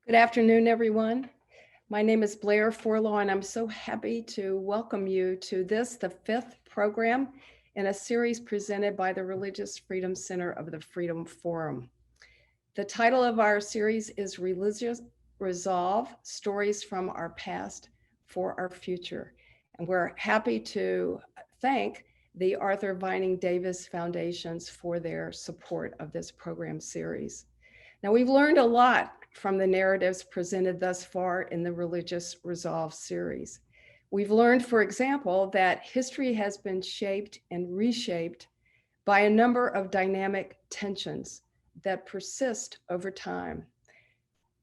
Good afternoon, everyone. My name is Blair Forlaw, and I'm so happy to welcome you to the fifth program in a series presented by the Religious Freedom Center of the Freedom Forum. The title of our series is Religious Resolve, Stories from Our Past for Our Future. And we're happy to thank the Arthur Vining Davis Foundations for their support of this program series. Now, we've learned a lot from the narratives presented thus far in the Religious Resolve series. We've learned, for example, that history has been shaped and reshaped by a number of dynamic tensions that persist over time.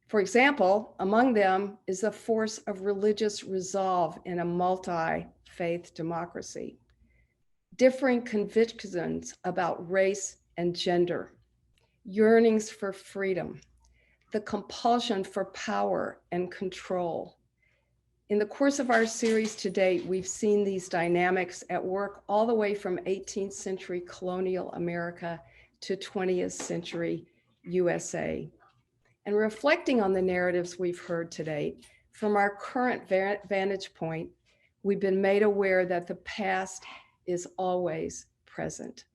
For example, among them is the force of religious resolve in a multi-faith democracy, differing convictions about race and gender, yearnings for freedom, the compulsion for power and control. In the course of our series to date, we've seen these dynamics at work all the way from 18th century colonial America to 20th century USA. And reflecting on the narratives we've heard today, from our current vantage point, we've been made aware that the past is always present.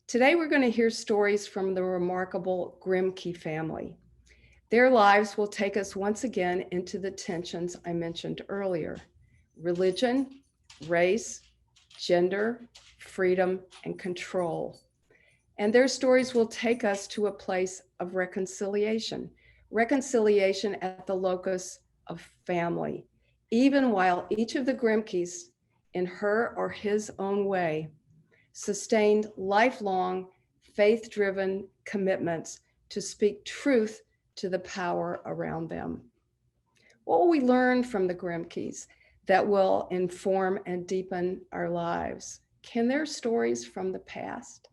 Today, we're going to hear stories from the remarkable Grimke family. Their lives will take us once again into the tensions I mentioned earlier: religion, race, gender, freedom, and control. And their stories will take us to a place of reconciliation at the locus of family, even while each of the Grimkes, in her or his own way, sustained lifelong faith-driven commitments to speak truth to the power around them. What will we learn from the Grimkes that will inform and deepen our lives? Can their stories from the past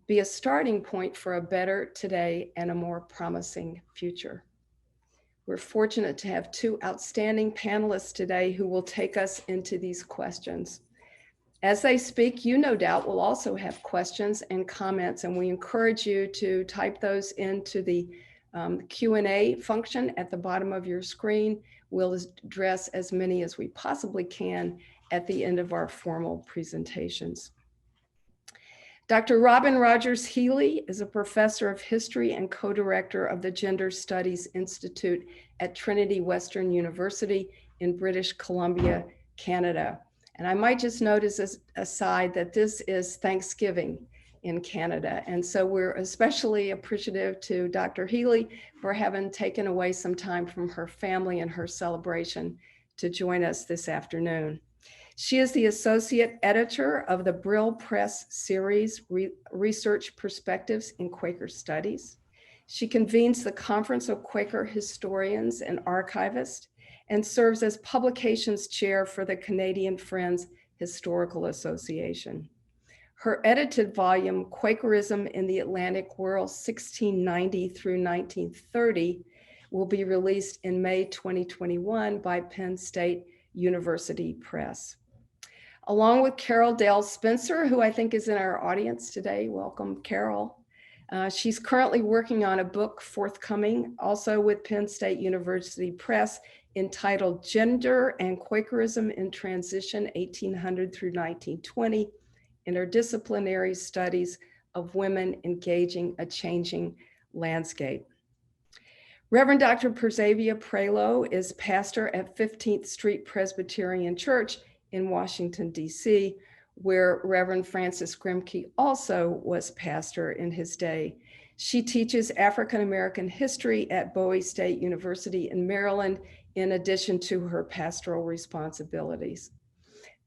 be a starting point for a better today and a more promising future? We're fortunate to have two outstanding panelists today who will take us into these questions. As they speak, you no doubt will also have questions and comments, and we encourage you to type those into the Q&A function at the bottom of your screen. We'll address as many as we possibly can at the end of our formal presentations. Dr. Robin Rogers Healy is a professor of history and co-director of the Gender Studies Institute at Trinity Western University in British Columbia, Canada. And I might just note as an aside that this is Thanksgiving in Canada. And so we're especially appreciative to Dr. Healy for having taken away some time from her family and her celebration to join us this afternoon. She is the associate editor of the Brill Press series, Research Perspectives in Quaker Studies. She convenes the Conference of Quaker Historians and Archivists and serves as publications chair for the Canadian Friends Historical Association. Her edited volume, Quakerism in the Atlantic World, 1690 through 1930, will be released in May 2021 by Penn State University Press. Along with Carol Dale Spencer, who I think is in our audience today. Welcome, Carol. She's currently working on a book forthcoming, also with Penn State University Press, entitled Gender and Quakerism in Transition, 1800 through 1920, Interdisciplinary Studies of Women Engaging a Changing Landscape. Reverend Dr. Persavia Prelo is pastor at 15th Street Presbyterian Church in Washington, D.C., where Reverend Francis Grimké also was pastor in his day. She teaches African American history at Bowie State University in Maryland, in addition to her pastoral responsibilities.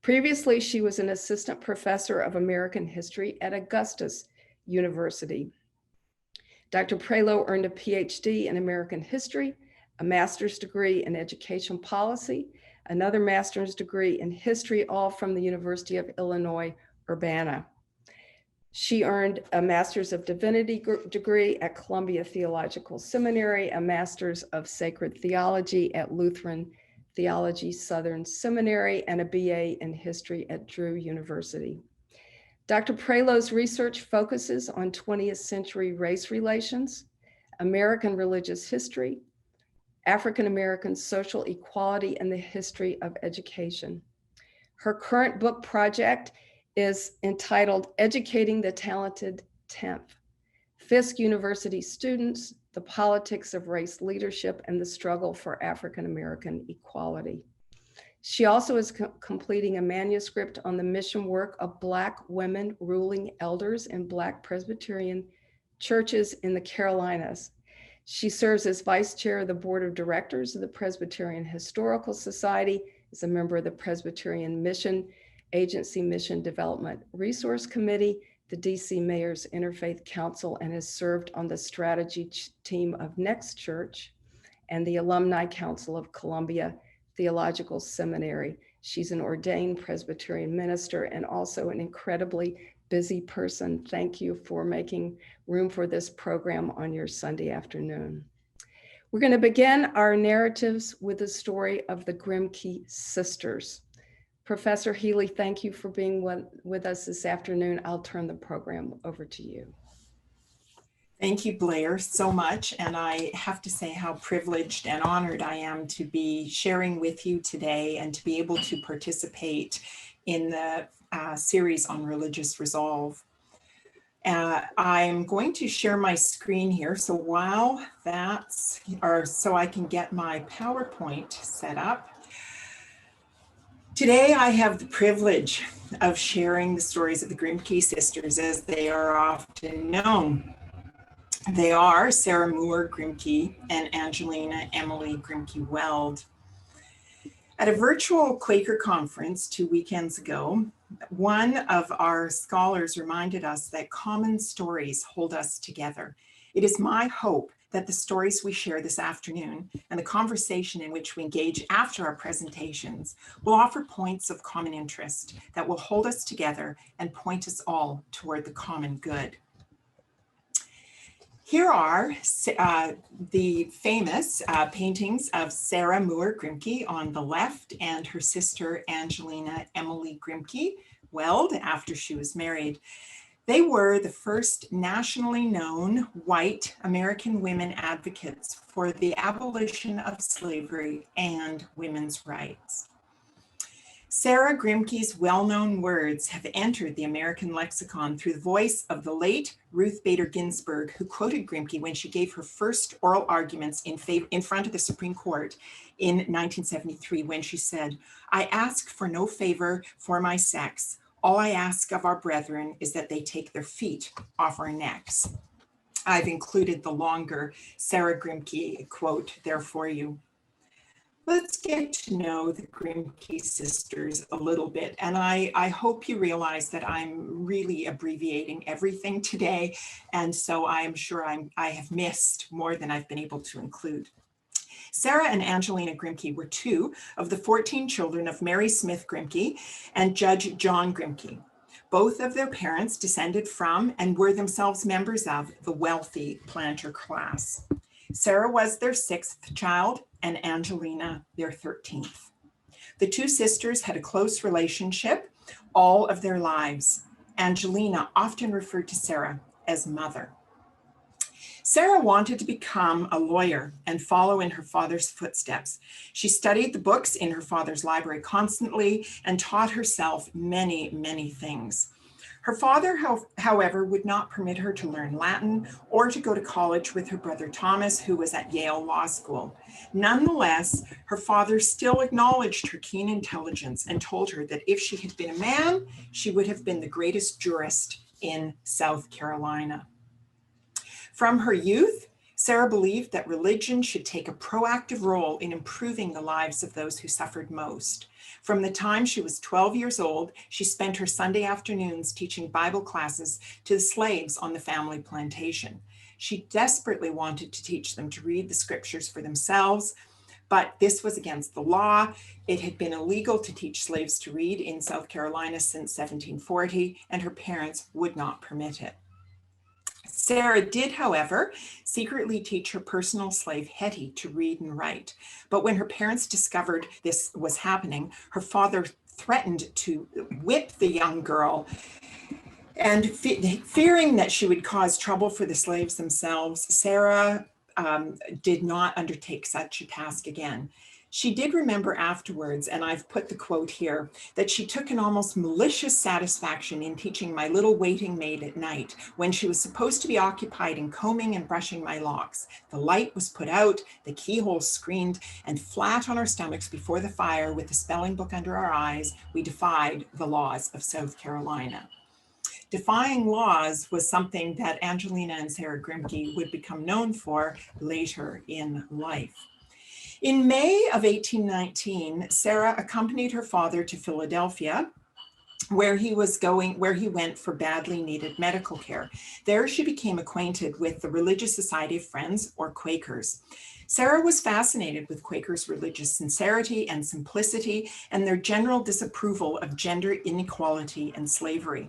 Previously, she was an assistant professor of American history at Augustus University. Dr. Prelo earned a PhD in American history, a master's degree in education policy, another master's degree in history, all from the University of Illinois, Urbana. She earned a Master's of Divinity degree at Columbia Theological Seminary, a Master's of Sacred Theology at Lutheran Theology Southern Seminary, and a BA in History at Drew University. Dr. Prelo's research focuses on 20th century race relations, American Religious History, African American Social Equality, and the History of Education. Her current book project is entitled Educating the Talented 10th, Fisk University Students, the Politics of Race Leadership, and the Struggle for African American Equality. She also is completing a manuscript on the mission work of Black women ruling elders in Black Presbyterian churches in the Carolinas. She serves as vice chair of the board of directors of the Presbyterian Historical Society, is a member of the Presbyterian Mission Agency Mission Development Resource Committee, the DC Mayor's Interfaith Council, and has served on the strategy team of Next Church and the Alumni Council of Columbia Theological Seminary. She's an ordained Presbyterian minister and also an incredibly busy person. Thank you for making room for this program on your Sunday afternoon. We're going to begin our narratives with the story of the Grimke sisters. Professor Healy, thank you for being with us this afternoon. I'll turn the program over to you. Thank you, Blair, so much. And I have to say how privileged and honored I am to be sharing with you today and to be able to participate in the series on religious resolve. I'm going to share my screen here. So while that's, or so I can get my PowerPoint set up. Today, I have the privilege of sharing the stories of the Grimke sisters as they are often known. They are Sarah Moore Grimke and Angelina Emily Grimke Weld. At a virtual Quaker conference 2 weekends ago, one of our scholars reminded us that common stories hold us together. It is my hope that the stories we share this afternoon and the conversation in which we engage after our presentations will offer points of common interest that will hold us together and point us all toward the common good. Here are the famous paintings of Sarah Moore Grimke on the left and her sister Angelina Emily Grimke Weld after she was married. They were the first nationally known white American women advocates for the abolition of slavery and women's rights. Sarah Grimke's well-known words have entered the American lexicon through the voice of the late Ruth Bader Ginsburg, who quoted Grimke when she gave her first oral arguments in front of the Supreme Court in 1973, when she said, "I ask for no favor for my sex. All I ask of our brethren is that they take their feet off our necks." I've included the longer Sarah Grimke quote there for you. Let's get to know the Grimke sisters a little bit. And I hope you realize that I'm really abbreviating everything today. And so I am sure I have missed more than I've been able to include. Sarah and Angelina Grimke were 2 of the 14 children of Mary Smith Grimke and Judge John Grimke. Both of their parents descended from and were themselves members of the wealthy planter class. Sarah was their 6th child and Angelina their 13th. The 2 sisters had a close relationship all of their lives. Angelina often referred to Sarah as mother. Sarah wanted to become a lawyer and follow in her father's footsteps. She studied the books in her father's library constantly and taught herself many, many things. Her father, however, would not permit her to learn Latin or to go to college with her brother Thomas, who was at Yale Law School. Nonetheless, her father still acknowledged her keen intelligence and told her that if she had been a man, she would have been the greatest jurist in South Carolina. From her youth, Sarah believed that religion should take a proactive role in improving the lives of those who suffered most. From the time she was 12 years old, she spent her Sunday afternoons teaching Bible classes to the slaves on the family plantation. She desperately wanted to teach them to read the scriptures for themselves, but this was against the law. It had been illegal to teach slaves to read in South Carolina since 1740, and her parents would not permit it. Sarah did, however, secretly teach her personal slave Hetty to read and write. But when her parents discovered this was happening, her father threatened to whip the young girl. And fearing that she would cause trouble for the slaves themselves, Sarah did not undertake such a task again. She did remember afterwards, and I've put the quote here, that she took an almost malicious satisfaction in teaching my little waiting maid at night when she was supposed to be occupied in combing and brushing my locks. The light was put out, the keyhole screened, and flat on our stomachs before the fire with the spelling book under our eyes, we defied the laws of South Carolina. Defying laws was something that Angelina and Sarah Grimke would become known for later in life. In May of 1819, Sarah accompanied her father to Philadelphia, where he went for badly needed medical care. There she became acquainted with the Religious Society of Friends, or Quakers. Sarah was fascinated with Quakers' religious sincerity and simplicity and their general disapproval of gender inequality and slavery.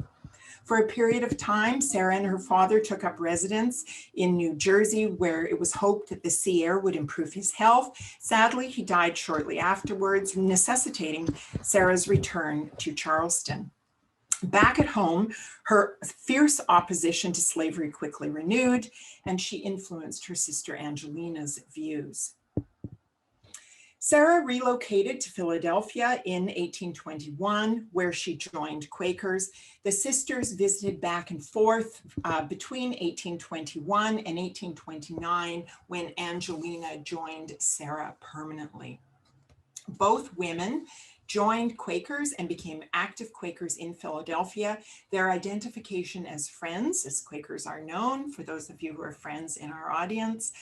For a period of time, Sarah and her father took up residence in New Jersey, where it was hoped that the sea air would improve his health. Sadly, he died shortly afterwards, necessitating Sarah's return to Charleston. Back at home, her fierce opposition to slavery quickly renewed, and she influenced her sister Angelina's views. Sarah relocated to Philadelphia in 1821, where she joined Quakers. The sisters visited back and forth between 1821 and 1829, when Angelina joined Sarah permanently. Both women joined Quakers and became active Quakers in Philadelphia. Their identification as friends, as Quakers are known, for those of you who are friends in our audience,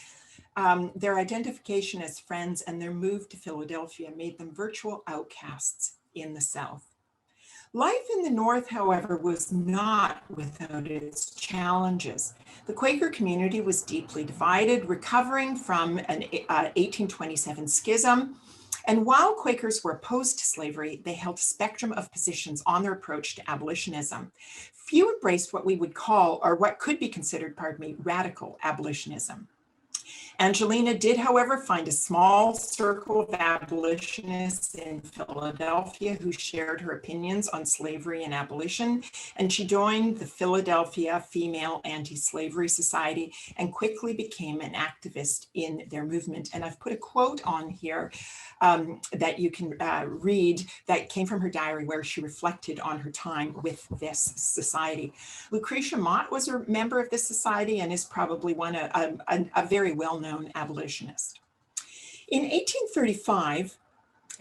their identification as friends and their move to Philadelphia made them virtual outcasts in the South. Life in the North, however, was not without its challenges. The Quaker community was deeply divided, recovering from an 1827 schism. And while Quakers were opposed to slavery, they held a spectrum of positions on their approach to abolitionism. Few embraced what we would call, or what could be considered, radical abolitionism. Angelina did, however, find a small circle of abolitionists in Philadelphia who shared her opinions on slavery and abolition, and she joined the Philadelphia Female Anti-Slavery Society and quickly became an activist in their movement. And I've put a quote on here that you can read that came from her diary, where she reflected on her time with this society. Lucretia Mott was a member of this society and is probably a very well-known abolitionist. In 1835,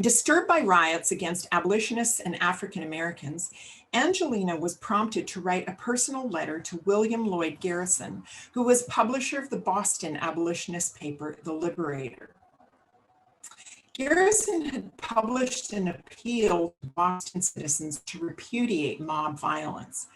disturbed by riots against abolitionists and African Americans, Angelina was prompted to write a personal letter to William Lloyd Garrison, who was publisher of the Boston abolitionist paper, The Liberator. Garrison had published an appeal to Boston citizens to repudiate mob violence.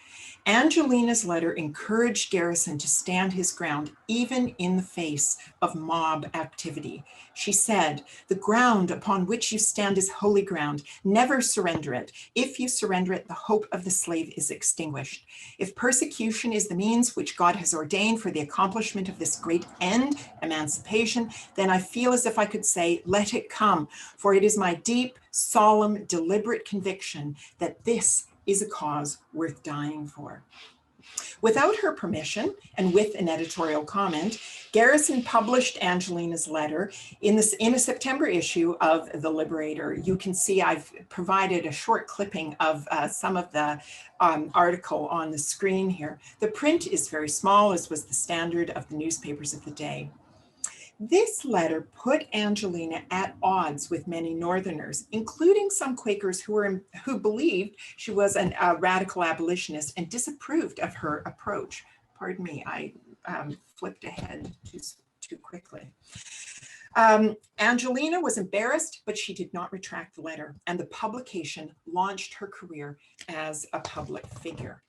Angelina's letter encouraged Garrison to stand his ground, even in the face of mob activity. She said, "The ground upon which you stand is holy ground. Never surrender it. If you surrender it, the hope of the slave is extinguished. If persecution is the means which God has ordained for the accomplishment of this great end, emancipation, then I feel as if I could say, let it come, for it is my deep, solemn, deliberate conviction that this is a cause worth dying for." Without her permission and with an editorial comment, Garrison published Angelina's letter in a September issue of The Liberator. You can see I've provided a short clipping of some of the article on the screen here. The print is very small, as was the standard of the newspapers of the day. This letter put Angelina at odds with many Northerners, including some Quakers who believed she was a radical abolitionist and disapproved of her approach. Pardon me, I flipped ahead too quickly. Angelina was embarrassed, but she did not retract the letter, and the publication launched her career as a public figure.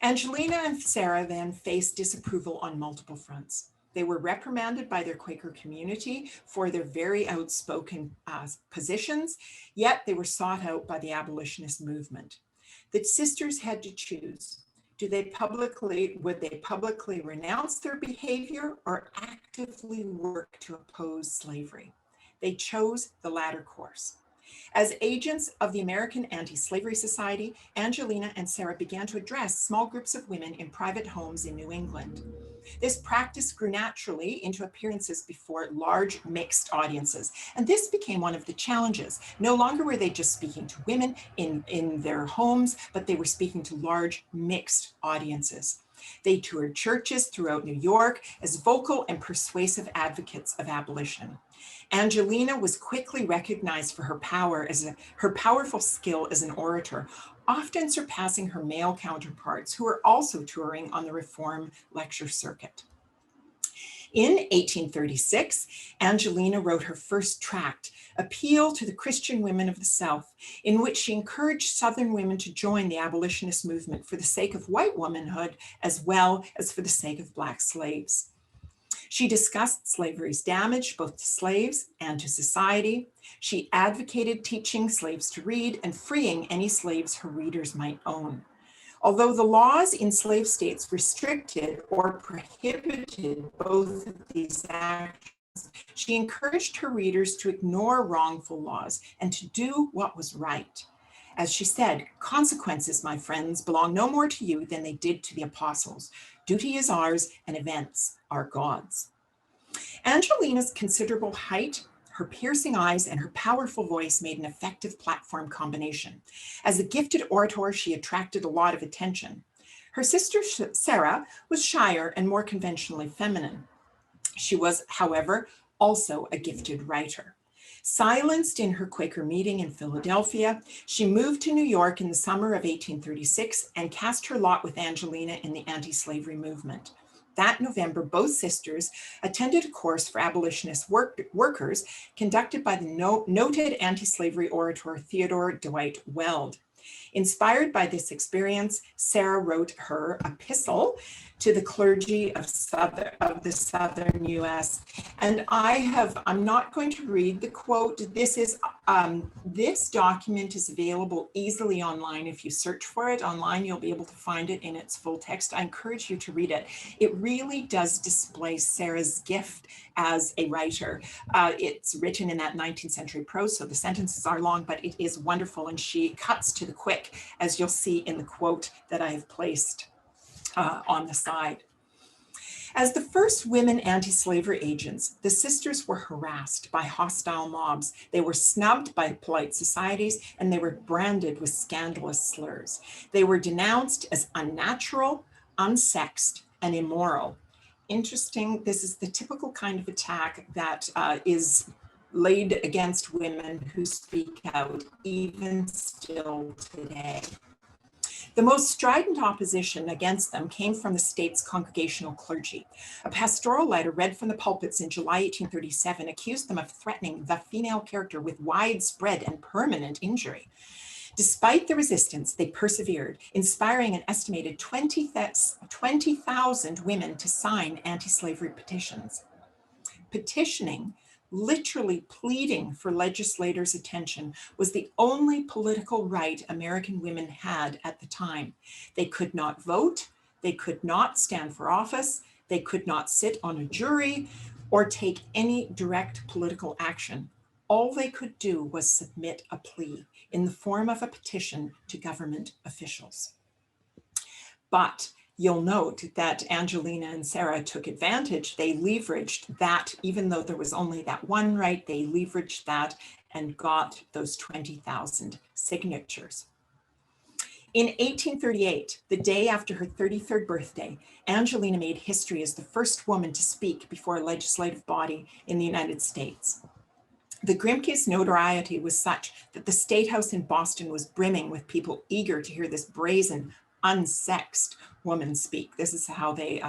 Angelina and Sarah then faced disapproval on multiple fronts. They were reprimanded by their Quaker community for their very outspoken positions, yet they were sought out by the abolitionist movement. The sisters had to choose. Would they publicly renounce their behavior or actively work to oppose slavery? They chose the latter course. As agents of the American Anti-Slavery Society, Angelina and Sarah began to address small groups of women in private homes in New England. This practice grew naturally into appearances before large mixed audiences, and this became one of the challenges. No longer were they just speaking to women in their homes, but they were speaking to large mixed audiences. They toured churches throughout New York as vocal and persuasive advocates of abolition. Angelina was quickly recognized for her her powerful skill as an orator, often surpassing her male counterparts who were also touring on the Reform lecture circuit. In 1836, Angelina wrote her first tract, Appeal to the Christian Women of the South, in which she encouraged Southern women to join the abolitionist movement for the sake of white womanhood, as well as for the sake of Black slaves. She discussed slavery's damage both to slaves and to society. She advocated teaching slaves to read and freeing any slaves her readers might own. Although the laws in slave states restricted or prohibited both of these actions, she encouraged her readers to ignore wrongful laws and to do what was right. As she said, consequences, my friends, belong no more to you than they did to the apostles. Duty is ours and events are God's. Angelina's considerable height, her piercing eyes, and her powerful voice made an effective platform combination. As a gifted orator, she attracted a lot of attention. Her sister, Sarah, was shyer and more conventionally feminine. She was, however, also a gifted writer. Silenced in her Quaker meeting in Philadelphia, she moved to New York in the summer of 1836 and cast her lot with Angelina in the anti-slavery movement. That November, both sisters attended a course for abolitionist workers conducted by the noted anti-slavery orator Theodore Dwight Weld. Inspired by this experience, Sarah wrote her Epistle to the clergy of the Southern US. And I'm not going to read the quote. This document is available easily online. If you search for it online, you'll be able to find it in its full text. I encourage you to read it. It really does display Sarah's gift as a writer. It's written in that 19th century prose, so the sentences are long, but it is wonderful, and she cuts to the quick, as you'll see in the quote that I have placed on the side. As the first women anti-slavery agents, the sisters were harassed by hostile mobs. They were snubbed by polite societies, and they were branded with scandalous slurs. They were denounced as unnatural, unsexed, and immoral. Interesting, this is the typical kind of attack that is laid against women who speak out, even still today. The most strident opposition against them came from the state's congregational clergy. A pastoral letter read from the pulpits in July 1837 accused them of threatening the female character with widespread and permanent injury. Despite the resistance, they persevered, inspiring an estimated 20,000 women to sign anti-slavery petitions. Petitioning, literally pleading for legislators' attention, was the only political right American women had at the time. They could not vote, they could not stand for office, they could not sit on a jury or take any direct political action. All they could do was submit a plea in the form of a petition to government officials. But you'll note that Angelina and Sarah took advantage. They leveraged that, even though there was only that one right, they leveraged that and got those 20,000 signatures. In 1838, the day after her 33rd birthday, Angelina made history as the first woman to speak before a legislative body in the United States. The Grimke's notoriety was such that the State House in Boston was brimming with people eager to hear this brazen, unsexed woman speak. This is how they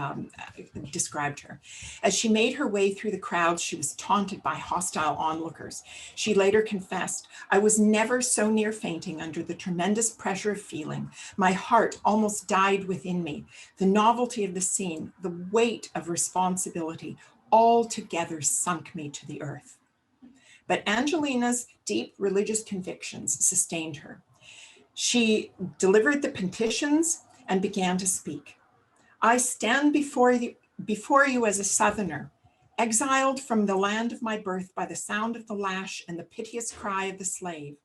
described her. As she made her way through the crowd, she was taunted by hostile onlookers. She later confessed, "I was never so near fainting under the tremendous pressure of feeling. My heart almost died within me. The novelty of the scene, the weight of responsibility, all together sunk me to the earth." But Angelina's deep religious convictions sustained her. She delivered the petitions and began to speak. "I stand before you as a Southerner, Exiled from the land of my birth by the sound of the lash and the piteous cry of the slave,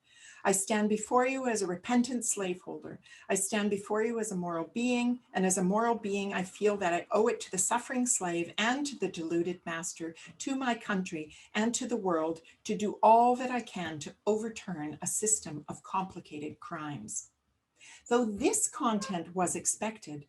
I stand before you as a repentant slaveholder. I stand before you as a moral being, and as a moral being, I feel that I owe it to the suffering slave and to the deluded master, to my country and to the world, to do all that I can to overturn a system of complicated crimes. Though this content was expected,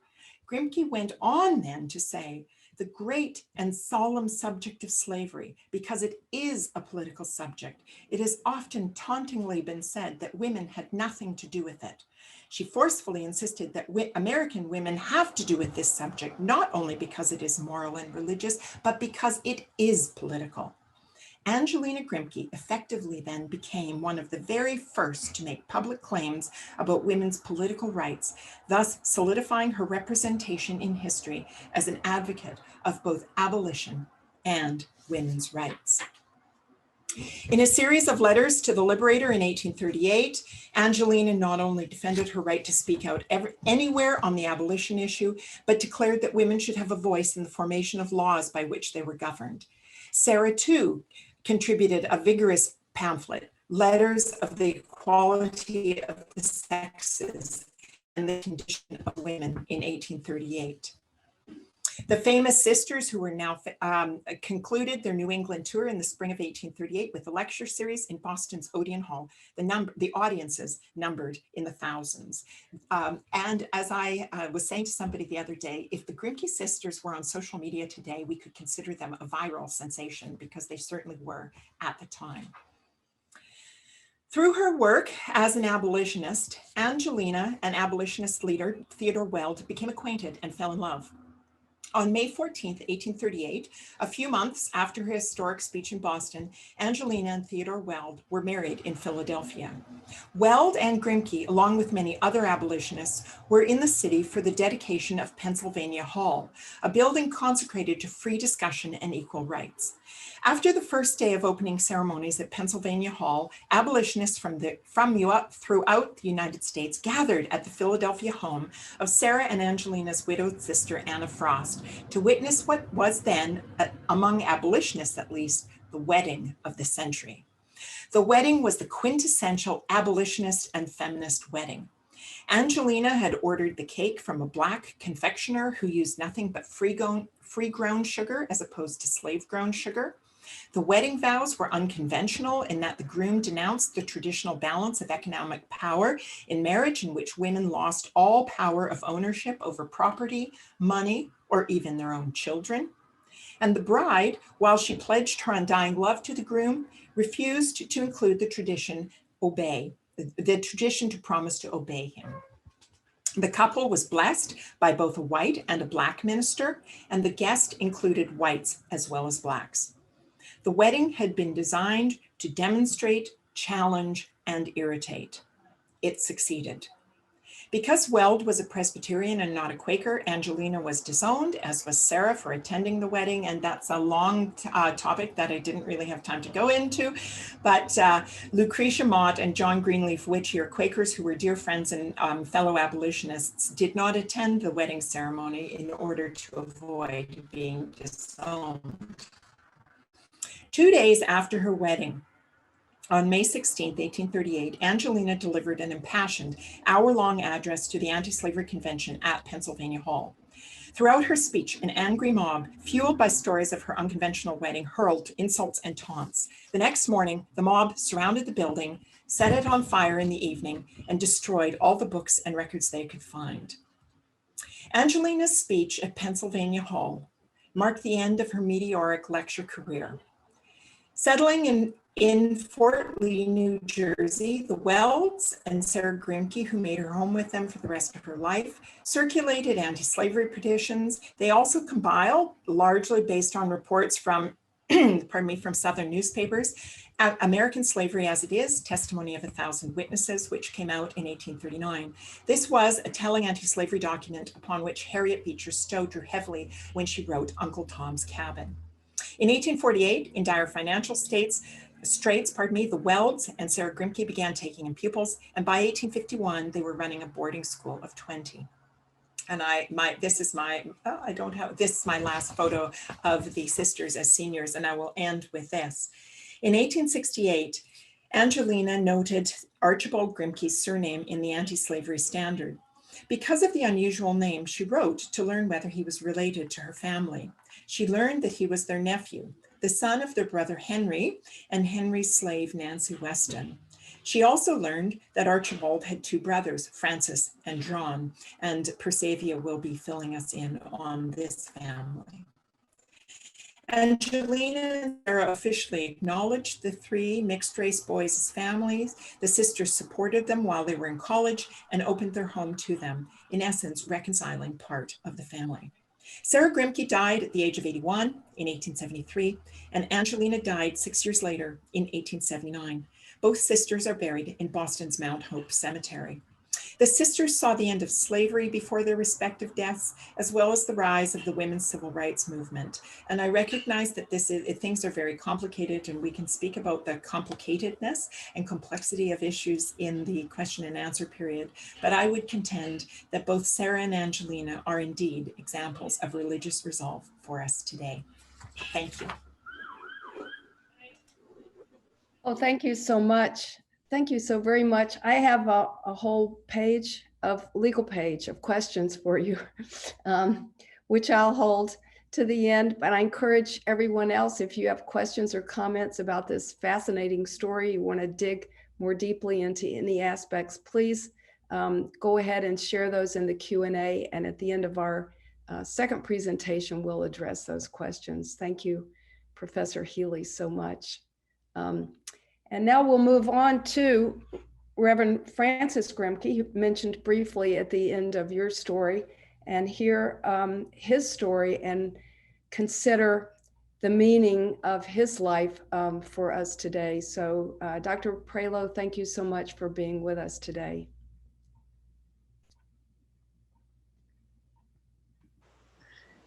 Grimke went on then to say, the great and solemn subject of slavery, because it is a political subject, it has often tauntingly been said that women had nothing to do with it. She forcefully insisted that American women have to do with this subject, not only because it is moral and religious, but because it is political. Angelina Grimke effectively then became one of the very first to make public claims about women's political rights, thus solidifying her representation in history as an advocate of both abolition and women's rights. In a series of letters to the Liberator in 1838, Angelina not only defended her right to speak out anywhere on the abolition issue, but declared that women should have a voice in the formation of laws by which they were governed. Sarah, too, contributed a vigorous pamphlet, Letters of the Equality of the Sexes and the Condition of Women in 1838. The famous sisters, who were now concluded their New England tour in the spring of 1838 with a lecture series in Boston's Odeon Hall. The audiences numbered in the thousands. And as I was saying to somebody the other day, if the Grimke sisters were on social media today, we could consider them a viral sensation, because they certainly were at the time. Through her work as an abolitionist, Angelina and abolitionist leader Theodore Weld became acquainted and fell in love. On May 14, 1838, a few months after her historic speech in Boston, Angelina and Theodore Weld were married in Philadelphia. Weld and Grimke, along with many other abolitionists, were in the city for the dedication of Pennsylvania Hall, a building consecrated to free discussion and equal rights. After the first day of opening ceremonies at Pennsylvania Hall, abolitionists from throughout the United States gathered at the Philadelphia home of Sarah and Angelina's widowed sister, Anna Frost, to witness what was then, among abolitionists at least, the wedding of the century. The wedding was the quintessential abolitionist and feminist wedding. Angelina had ordered the cake from a black confectioner who used nothing but free-grown sugar as opposed to slave-grown sugar. The wedding vows were unconventional in that the groom denounced the traditional balance of economic power in marriage, in which women lost all power of ownership over property, money, or even their own children. And the bride, while she pledged her undying love to the groom, refused to include the tradition to promise to obey him. The couple was blessed by both a white and a black minister, and the guest included whites as well as blacks. The wedding had been designed to demonstrate, challenge, and irritate. It succeeded. Because Weld was a Presbyterian and not a Quaker, Angelina was disowned, as was Sarah, for attending the wedding. And that's a long topic that I didn't really have time to go into. But Lucretia Mott and John Greenleaf Whittier, Quakers who were dear friends and fellow abolitionists, did not attend the wedding ceremony in order to avoid being disowned. 2 days after her wedding, on May 16, 1838, Angelina delivered an impassioned hour-long address to the Anti-Slavery Convention at Pennsylvania Hall. Throughout her speech, an angry mob, fueled by stories of her unconventional wedding, hurled insults and taunts. The next morning, the mob surrounded the building, set it on fire in the evening, and destroyed all the books and records they could find. Angelina's speech at Pennsylvania Hall marked the end of her meteoric lecture career. Settling in Fort Lee, New Jersey, the Welds and Sarah Grimke, who made her home with them for the rest of her life, circulated anti-slavery petitions. They also compiled, largely based on reports from, from Southern newspapers, American Slavery as It Is, Testimony of 1,000 Witnesses, which came out in 1839. This was a telling anti-slavery document upon which Harriet Beecher Stowe drew heavily when she wrote Uncle Tom's Cabin. In 1848, in dire financial straits, the Welds and Sarah Grimke began taking in pupils, and by 1851, they were running a boarding school of 20. And this is my last photo of the sisters as seniors, and I will end with this. In 1868, Angelina noted Archibald Grimke's surname in the Anti-Slavery Standard. Because of the unusual name, she wrote to learn whether he was related to her family. She learned that he was their nephew, the son of their brother Henry and Henry's slave Nancy Weston. She also learned that Archibald had two brothers, Francis and John, and Persavia will be filling us in on this family. Angelina and Sarah officially acknowledged the three mixed-race boys as families. The sisters supported them while they were in college and opened their home to them, in essence, reconciling part of the family. Sarah Grimke died at the age of 81 in 1873, and Angelina died 6 years later in 1879. Both sisters are buried in Boston's Mount Hope Cemetery. The sisters saw the end of slavery before their respective deaths, as well as the rise of the women's civil rights movement. And I recognize that things are very complicated, and we can speak about the complicatedness and complexity of issues in the question and answer period. But I would contend that both Sarah and Angelina are indeed examples of religious resolve for us today. Thank you. Oh, thank you so much. Thank you so very much. I have a whole page of legal page of questions for you, which I'll hold to the end. But I encourage everyone else, if you have questions or comments about this fascinating story, you want to dig more deeply into any aspects, please go ahead and share those in the Q&A. And at the end of our second presentation, we'll address those questions. Thank you, Professor Healy, so much. And now we'll move on to Reverend Francis Grimke, who mentioned briefly at the end of your story, and hear his story and consider the meaning of his life for us today. So Dr. Prelo, thank you so much for being with us today.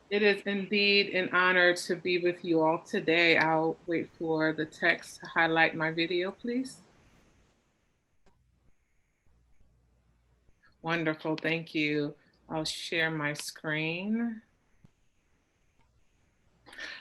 It is indeed an honor to be with you all today. I'll wait for the text to highlight my video, please. Wonderful, thank you. I'll share my screen.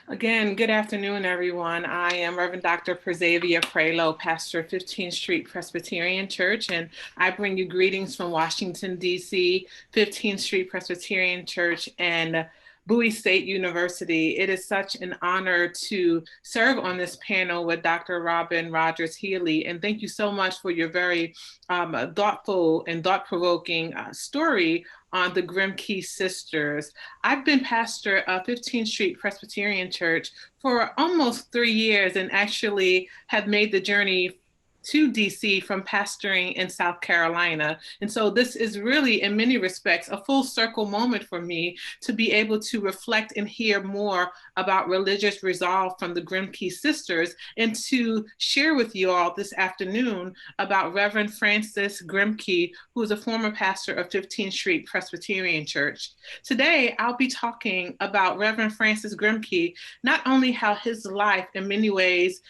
Again, good afternoon, everyone. I am Reverend Dr. Persavia Prelo, pastor of 15th Street Presbyterian Church, and I bring you greetings from Washington, D.C., 15th Street Presbyterian Church, and Bowie State University. It is such an honor to serve on this panel with Dr. Robin Rogers Healy, and thank you so much for your very thoughtful and thought-provoking story on the Grimke sisters. I've been pastor of 15th Street Presbyterian Church for almost 3 years and actually have made the journey to DC from pastoring in South Carolina. And so this is really, in many respects, a full circle moment for me to be able to reflect and hear more about religious resolve from the Grimke sisters, and to share with you all this afternoon about Reverend Francis Grimke, who is a former pastor of 15th Street Presbyterian Church. Today, I'll be talking about Reverend Francis Grimke, not only how his life in many ways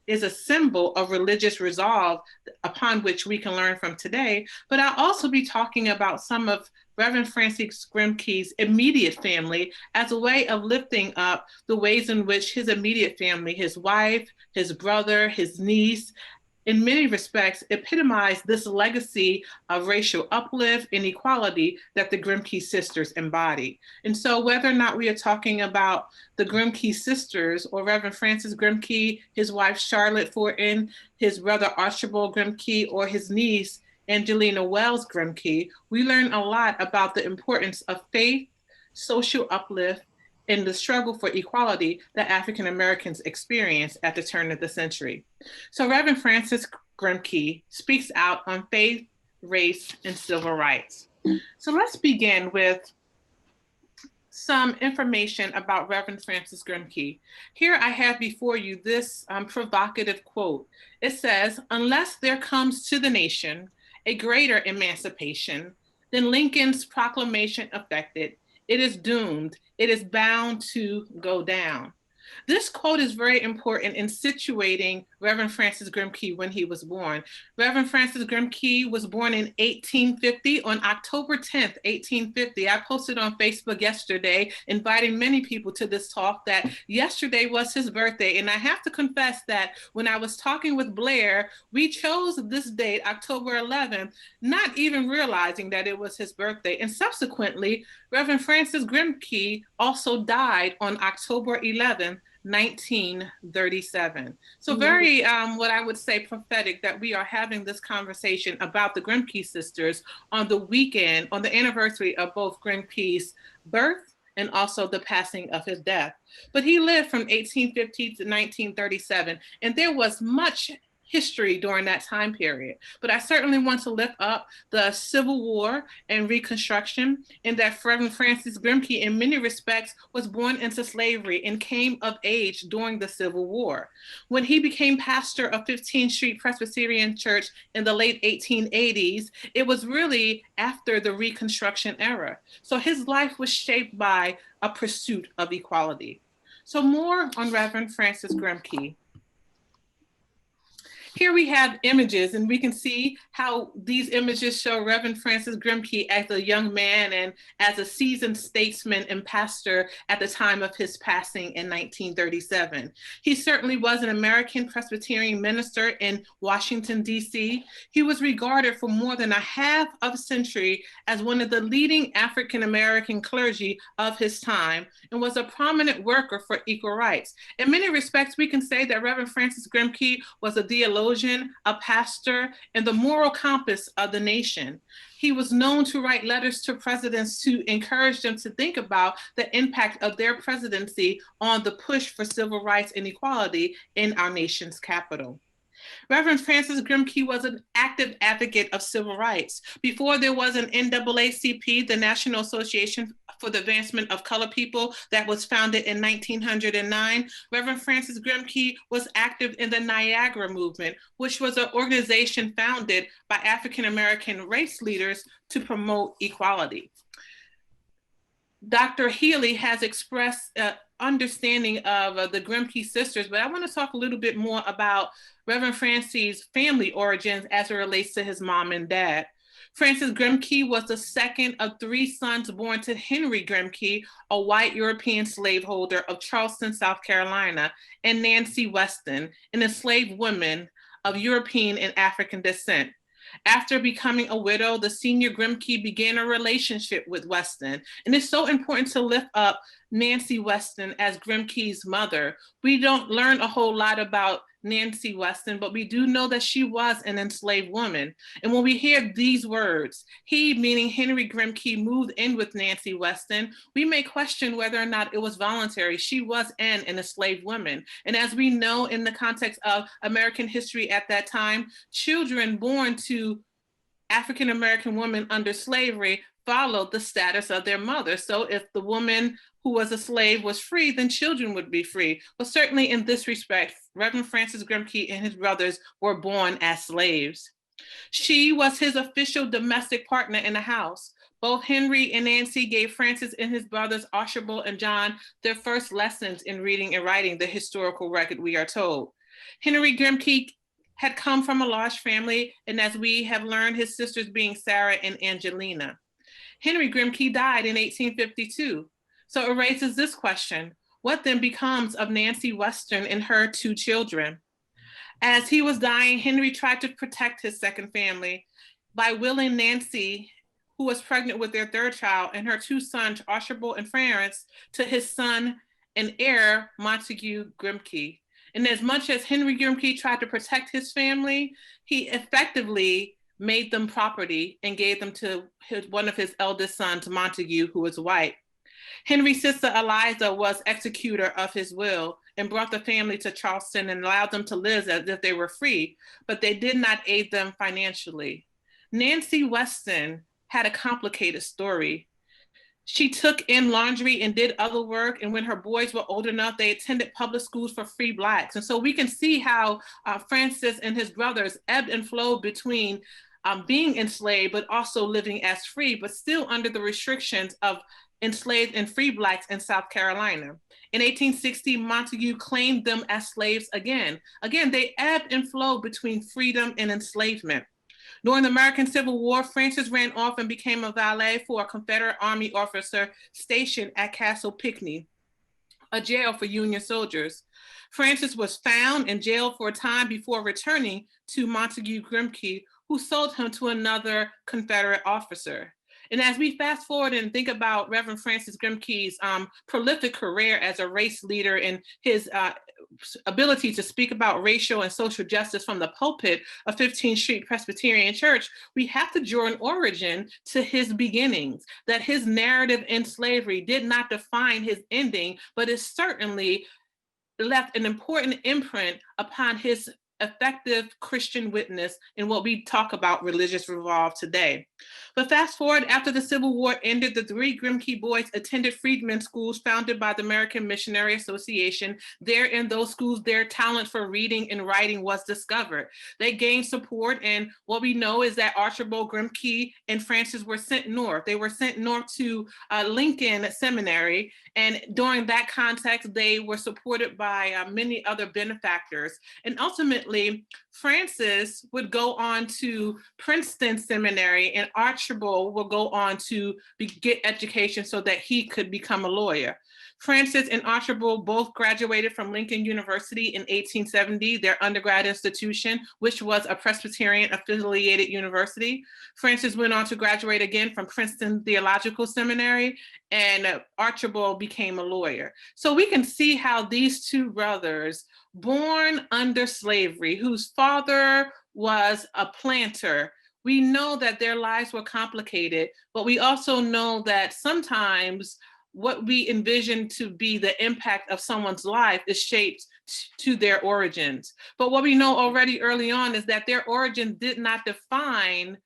is a symbol of religious resolve upon which we can learn from today, but I'll also be talking about some of Reverend Francis Grimke's immediate family as a way of lifting up the ways in which his immediate family, his wife, his brother, his niece, in many respects, epitomize this legacy of racial uplift and equality that the Grimke sisters embody. And so whether or not we are talking about the Grimke sisters or Reverend Francis Grimke, his wife Charlotte Fortin, his brother Archibald Grimke, or his niece Angelina Wells Grimke, we learn a lot about the importance of faith, social uplift, and the struggle for equality that African Americans experienced at the turn of the century. So Reverend Francis Grimke speaks out on faith, race, and civil rights. So let's begin with some information about Reverend Francis Grimke. Here I have before you this provocative quote. It says, "Unless there comes to the nation a greater emancipation than Lincoln's proclamation effected, it is doomed, it is bound to go down. This quote is very important in situating Reverend Francis Grimké when he was born. Reverend Francis Grimké was born in 1850 on October 10th, 1850. I posted on Facebook yesterday, inviting many people to this talk, that yesterday was his birthday. And I have to confess that when I was talking with Blair, we chose this date, October 11th, not even realizing that it was his birthday. And subsequently, Reverend Francis Grimké also died on October 11th, 1937. So very, what I would say, prophetic that we are having this conversation about the Grimke sisters on the weekend, on the anniversary of both Grimke's birth and also the passing of his death. But he lived from 1850 to 1937, and there was much history during that time period. But I certainly want to lift up the Civil War and Reconstruction, and that Reverend Francis Grimké in many respects was born into slavery and came of age during the Civil War. When he became pastor of 15th Street Presbyterian Church in the late 1880s, it was really after the Reconstruction era. So his life was shaped by a pursuit of equality. So more on Reverend Francis Grimké. Here we have images, and we can see how these images show Reverend Francis Grimké as a young man and as a seasoned statesman and pastor at the time of his passing in 1937. He certainly was an American Presbyterian minister in Washington, D.C. He was regarded for more than a half of a century as one of the leading African-American clergy of his time and was a prominent worker for equal rights. In many respects, we can say that Reverend Francis Grimké was a theologian, a pastor, and the moral compass of the nation. He was known to write letters to presidents to encourage them to think about the impact of their presidency on the push for civil rights and equality in our nation's capital. Reverend Francis Grimké was an active advocate of civil rights. Before there was an NAACP, the National Association for the Advancement of Colored People, that was founded in 1909, Reverend Francis Grimké was active in the Niagara Movement, which was an organization founded by African-American race leaders to promote equality. Dr. Healy has expressed understanding of the Grimke sisters, but I want to talk a little bit more about Reverend Francis' family origins as it relates to his mom and dad. Francis Grimké was the second of 3 sons born to Henry Grimke, a white European slaveholder of Charleston, South Carolina, and Nancy Weston, an enslaved woman of European and African descent. After becoming a widow, the senior Grimke began a relationship with Weston. And it's so important to lift up Nancy Weston as Grimke's mother. We don't learn a whole lot about Nancy Weston, but we do know that she was an enslaved woman. And when we hear these words, he, meaning Henry Grimke, moved in with Nancy Weston, we may question whether or not it was voluntary. She was an enslaved woman. And as we know in the context of American history at that time, children born to African-American women under slavery followed the status of their mother. So if the woman who was a slave was free, then children would be free. But certainly in this respect, Reverend Francis Grimke and his brothers were born as slaves. She was his official domestic partner in the house. Both Henry and Nancy gave Francis and his brothers, Archibald and John, their first lessons in reading and writing, the historical record, we are told. Henry Grimke had come from a large family, and as we have learned, his sisters being Sarah and Angelina. Henry Grimke died in 1852. So it raises this question: what then becomes of Nancy Weston and her 2 children? As he was dying, Henry tried to protect his second family by willing Nancy, who was pregnant with their 3rd child, and her 2 sons, Archibald and Francis, to his son and heir, Montague Grimke. And as much as Henry Grimke tried to protect his family, he effectively made them property and gave them to one of his eldest sons, Montague, who was white. Henry's sister Eliza was executor of his will and brought the family to Charleston and allowed them to live as if they were free, but they did not aid them financially. Nancy Weston had a complicated story. She took in laundry and did other work, and when her boys were old enough, they attended public schools for free Blacks. And so we can see how Francis and his brothers ebbed and flowed between being enslaved, but also living as free, but still under the restrictions of enslaved and free Blacks in South Carolina. In 1860, Montague claimed them as slaves again. Again, they ebbed and flowed between freedom and enslavement. During the American Civil War, Francis ran off and became a valet for a Confederate Army officer stationed at Castle Pinckney, a jail for Union soldiers. Francis was found and jailed for a time before returning to Montague Grimke, who sold him to another Confederate officer. And as we fast forward and think about Reverend Francis Grimke's prolific career as a race leader and his ability to speak about racial and social justice from the pulpit of 15th Street Presbyterian Church, we have to draw an origin to his beginnings, that his narrative in slavery did not define his ending, but it certainly left an important imprint upon his effective Christian witness in what we talk about religious revolve today. But fast forward, after the Civil War ended, the three Grimke boys attended freedmen schools founded by the American Missionary Association. There in those schools, their talent for reading and writing was discovered. They gained support, and what we know is that Archibald Grimke and Francis were sent north. They were sent north to Lincoln Seminary, and during that context, they were supported by many other benefactors. And ultimately, Francis would go on to Princeton Seminary, and Archibald will go on to get education so that he could become a lawyer. Francis and Archibald both graduated from Lincoln University in 1870, their undergrad institution, which was a Presbyterian affiliated university. Francis went on to graduate again from Princeton Theological Seminary, and Archibald became a lawyer. So we can see how these two brothers, born under slavery, whose father was a planter, we know that their lives were complicated, but we also know that sometimes what we envision to be the impact of someone's life is shaped to their origins. But what we know already early on is that their origin did not define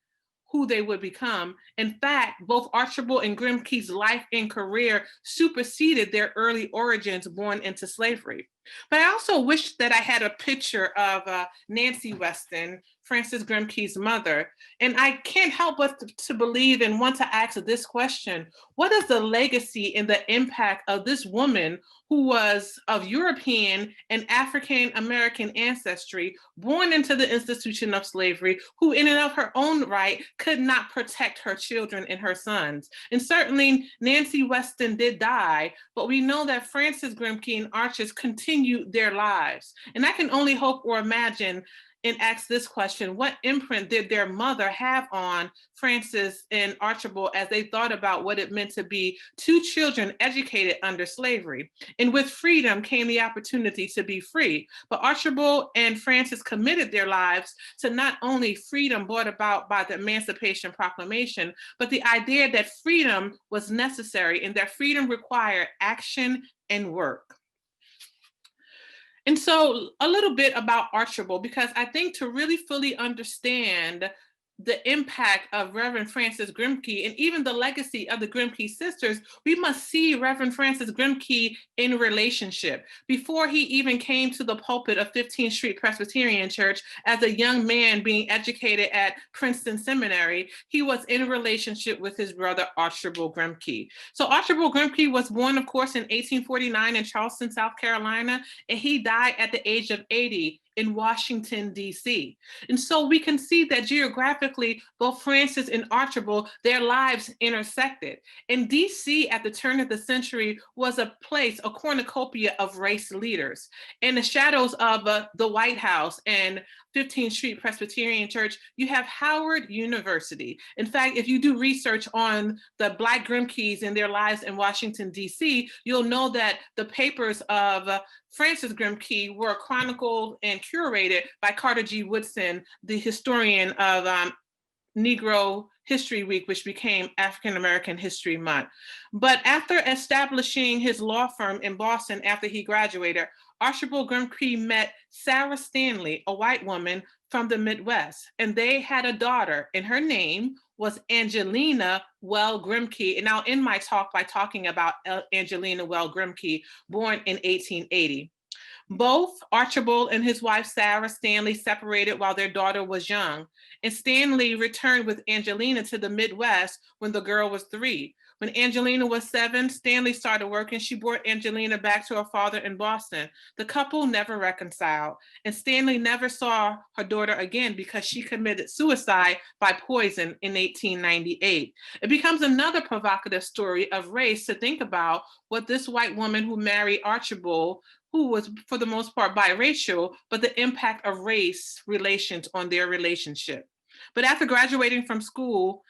who they would become. In fact, both Archibald and Grimke's life and career superseded their early origins born into slavery. But I also wish that I had a picture of Nancy Weston, Francis Grimke's mother. And I can't help but to believe and want to ask this question: what is the legacy and the impact of this woman who was of European and African American ancestry, born into the institution of slavery, who in and of her own right could not protect her children and her sons? And certainly Nancy Weston did die, but we know that Francis Grimke and Archis continued their lives. And I can only hope or imagine and ask this question: what imprint did their mother have on Francis and Archibald as they thought about what it meant to be two children educated under slavery? And with freedom came the opportunity to be free. But Archibald and Francis committed their lives to not only freedom brought about by the Emancipation Proclamation, but the idea that freedom was necessary and that freedom required action and work. And so a little bit about Archibald, because I think to really fully understand the impact of Reverend Francis Grimke and even the legacy of the Grimke sisters, we must see Reverend Francis Grimke in relationship. Before he even came to the pulpit of 15th Street Presbyterian Church as a young man being educated at Princeton Seminary, he was in relationship with his brother Archibald Grimke. So Archibald Grimke was born, of course, in 1849 in Charleston, South Carolina, and he died at the age of 80 in Washington, D.C. And so we can see that geographically, both Francis and Archibald, their lives intersected. And D.C. at the turn of the century was a place, a cornucopia of race leaders. In the shadows of the White House and 15th Street Presbyterian Church, you have Howard University. In fact, if you do research on the Black Grimkes and their lives in Washington, D.C., you'll know that the papers of Francis Grimke were chronicled and curated by Carter G. Woodson, the historian of Negro History Week, which became African American History Month. But after establishing his law firm in Boston after he graduated, Archibald Grimke met Sarah Stanley, a white woman from the Midwest, and they had a daughter, and her name was Angelina Grimké. And I'll end my talk by talking about Angelina Grimké, born in 1880. Both Archibald and his wife, Sarah Stanley, separated while their daughter was young, and Stanley returned with Angelina to the Midwest when the girl was 3. When Angelina was 7, Stanley started working. She brought Angelina back to her father in Boston. The couple never reconciled, and Stanley never saw her daughter again because she committed suicide by poison in 1898. It becomes another provocative story of race to think about what this white woman who married Archibald, who was for the most part biracial, but the impact of race relations on their relationship. But after graduating from school,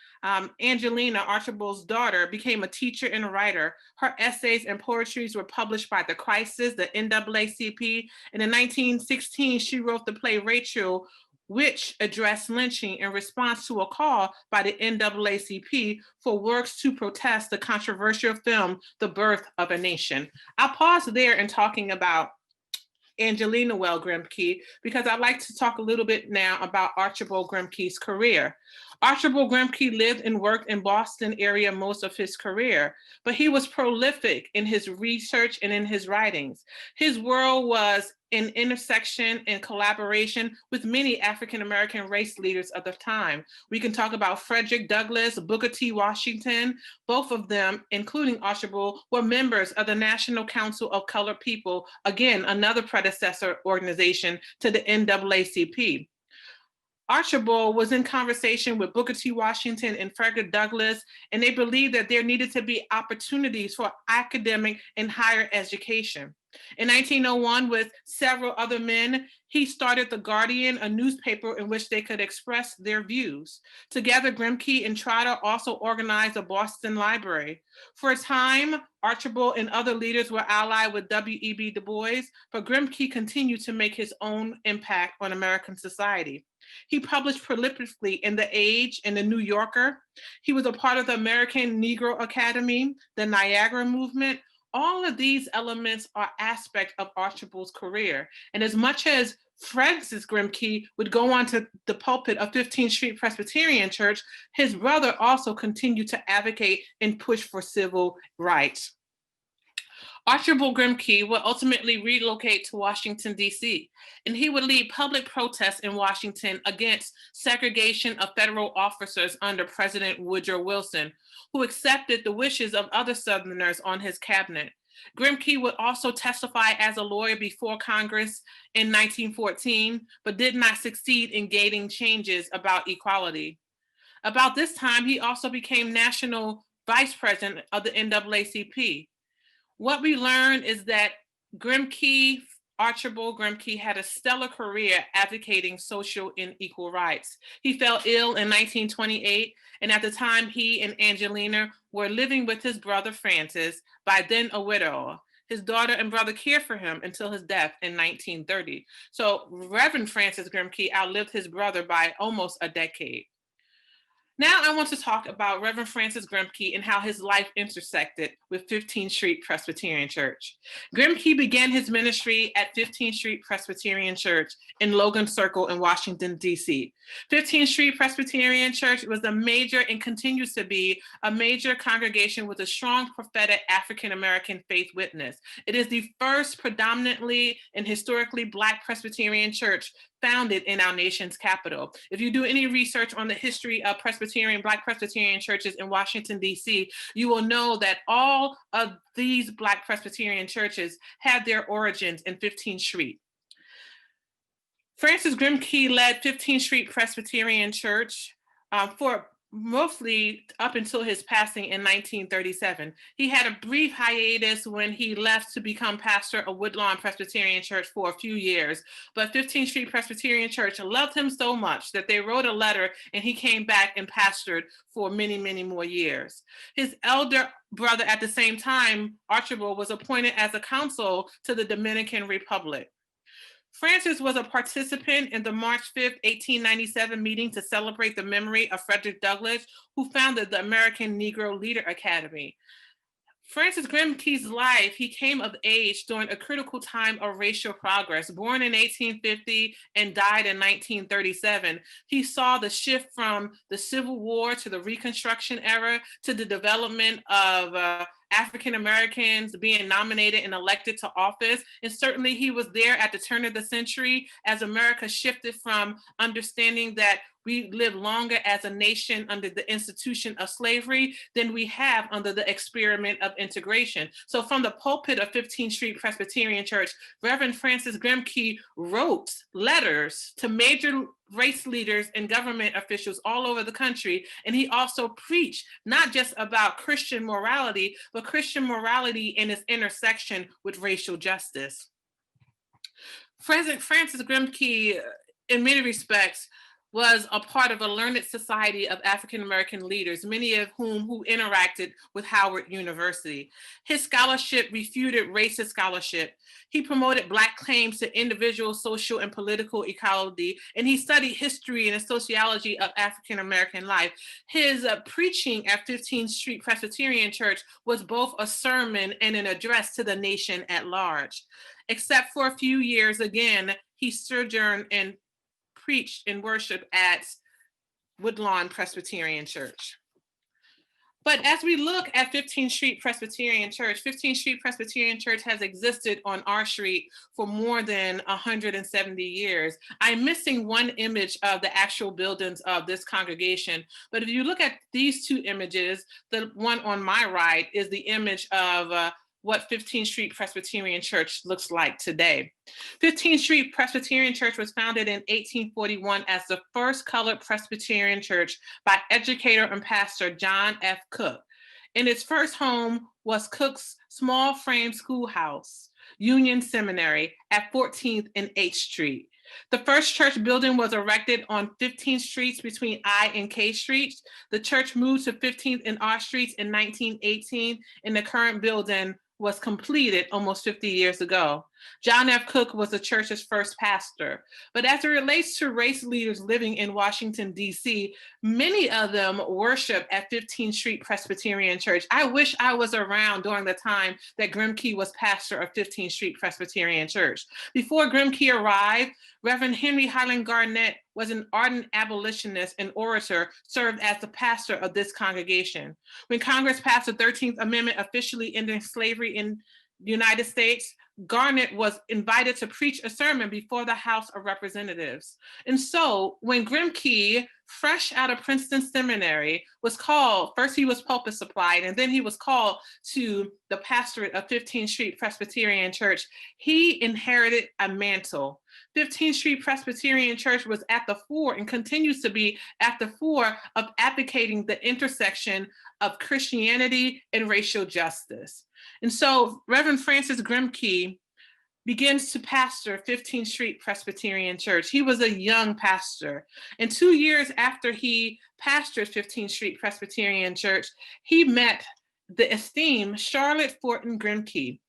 Angelina, Archibald's daughter, became a teacher and a writer. Her essays and poetries were published by the Crisis, the NAACP, and in 1916, she wrote the play Rachel, which addressed lynching in response to a call by the NAACP for works to protest the controversial film, The Birth of a Nation. I'll pause there in talking about Angelina Grimké, because I'd like to talk a little bit now about Archibald Grimké's career. Archibald Grimké lived and worked in Boston area most of his career, but he was prolific in his research and in his writings. His world was in intersection and collaboration with many African-American race leaders of the time. We can talk about Frederick Douglass, Booker T. Washington. Both of them, including Archibald, were members of the National Council of Colored People, again, another predecessor organization to the NAACP. Archibald was in conversation with Booker T. Washington and Frederick Douglass, and they believed that there needed to be opportunities for academic and higher education. In 1901, with several other men, he started The Guardian, a newspaper in which they could express their views. Together, Grimke and Trotter also organized a Boston library. For a time, Archibald and other leaders were allied with W.E.B. Du Bois, but Grimke continued to make his own impact on American society. He published prolifically in The Age and The New Yorker. He was a part of the American Negro Academy, the Niagara Movement. All of these elements are aspects of Archibald's career. And as much as Francis Grimké would go on to the pulpit of 15th Street Presbyterian Church, his brother also continued to advocate and push for civil rights. Archibald Grimké would ultimately relocate to Washington, D.C., and he would lead public protests in Washington against segregation of federal officers under President Woodrow Wilson, who accepted the wishes of other Southerners on his cabinet. Grimke would also testify as a lawyer before Congress in 1914, but did not succeed in gaining changes about equality. About this time, he also became national vice president of the NAACP. What we learned is that Archibald Grimké had a stellar career advocating social and equal rights. He fell ill in 1928, and at the time he and Angelina were living with his brother Francis, by then a widower. His daughter and brother cared for him until his death in 1930. So Reverend Francis Grimké outlived his brother by almost a decade. Now I want to talk about Reverend Francis Grimké and how his life intersected with 15th Street Presbyterian Church. Grimké began his ministry at 15th Street Presbyterian Church in Logan Circle in Washington, D.C. 15th Street Presbyterian Church was a major and continues to be a major congregation with a strong prophetic African-American faith witness. It is the first predominantly and historically Black Presbyterian church founded in our nation's capital. If you do any research on the history of Black Presbyterian churches in Washington, D.C., you will know that all of these Black Presbyterian churches had their origins in 15th Street. Francis Grimké led 15th Street Presbyterian Church for mostly up until his passing in 1937. He had a brief hiatus when he left to become pastor of Woodlawn Presbyterian Church for a few years, but 15th Street Presbyterian Church loved him so much that they wrote a letter and he came back and pastored for many, many more years. His elder brother at the same time, Archibald, was appointed as a consul to the Dominican Republic. Francis was a participant in the March 5th, 1897 meeting to celebrate the memory of Frederick Douglass, who founded the American Negro Leader Academy. Francis Grimké's life, he came of age during a critical time of racial progress. Born in 1850 and died in 1937, he saw the shift from the Civil War to the Reconstruction era to the development of African Americans being nominated and elected to office. And certainly he was there at the turn of the century as America shifted from understanding that we live longer as a nation under the institution of slavery than we have under the experiment of integration. So from the pulpit of 15th Street Presbyterian Church, Reverend Francis Grimké wrote letters to major race leaders and government officials all over the country. And he also preached not just about Christian morality, but Christian morality in its intersection with racial justice. President Francis Grimké, in many respects, was a part of a learned society of African-American leaders, many of who interacted with Howard University. His scholarship refuted racist scholarship. He promoted Black claims to individual social and political equality, and he studied history and the sociology of African-American life. His preaching at 15th Street Presbyterian Church was both a sermon and an address to the nation at large. Except for a few years, again, he sojourned and preached in worship at Woodlawn Presbyterian Church. But as we look at 15th Street Presbyterian Church, 15th Street Presbyterian Church has existed on our street for more than 170 years. I'm missing one image of the actual buildings of this congregation, but if you look at these two images, the one on my right is the image of what 15th Street Presbyterian Church looks like today. 15th Street Presbyterian Church was founded in 1841 as the first colored Presbyterian church by educator and pastor John F. Cook. And its first home was Cook's small frame schoolhouse, Union Seminary at 14th and H Street. The first church building was erected on 15th Streets between I and K Streets. The church moved to 15th and R Streets in 1918, and the current building was completed almost 50 years ago. John F. Cook was the church's first pastor. But as it relates to race leaders living in Washington, D.C., many of them worship at 15th Street Presbyterian Church. I wish I was around during the time that Grimke was pastor of 15th Street Presbyterian Church. Before Grimke arrived, Reverend Henry Highland Garnett was an ardent abolitionist and orator, served as the pastor of this congregation. When Congress passed the 13th Amendment officially ending slavery in the United States, Garnett was invited to preach a sermon before the House of Representatives. And so when Grimke, fresh out of Princeton Seminary, was called, first he was pulpit supplied, and then he was called to the pastorate of 15th Street Presbyterian Church, he inherited a mantle. 15th Street Presbyterian Church was at the fore and continues to be at the fore of advocating the intersection of Christianity and racial justice. And so Reverend Francis Grimké begins to pastor 15th Street Presbyterian Church. He was a young pastor. And 2 years after he pastored 15th Street Presbyterian Church, he met the esteemed Charlotte Fortin Grimké.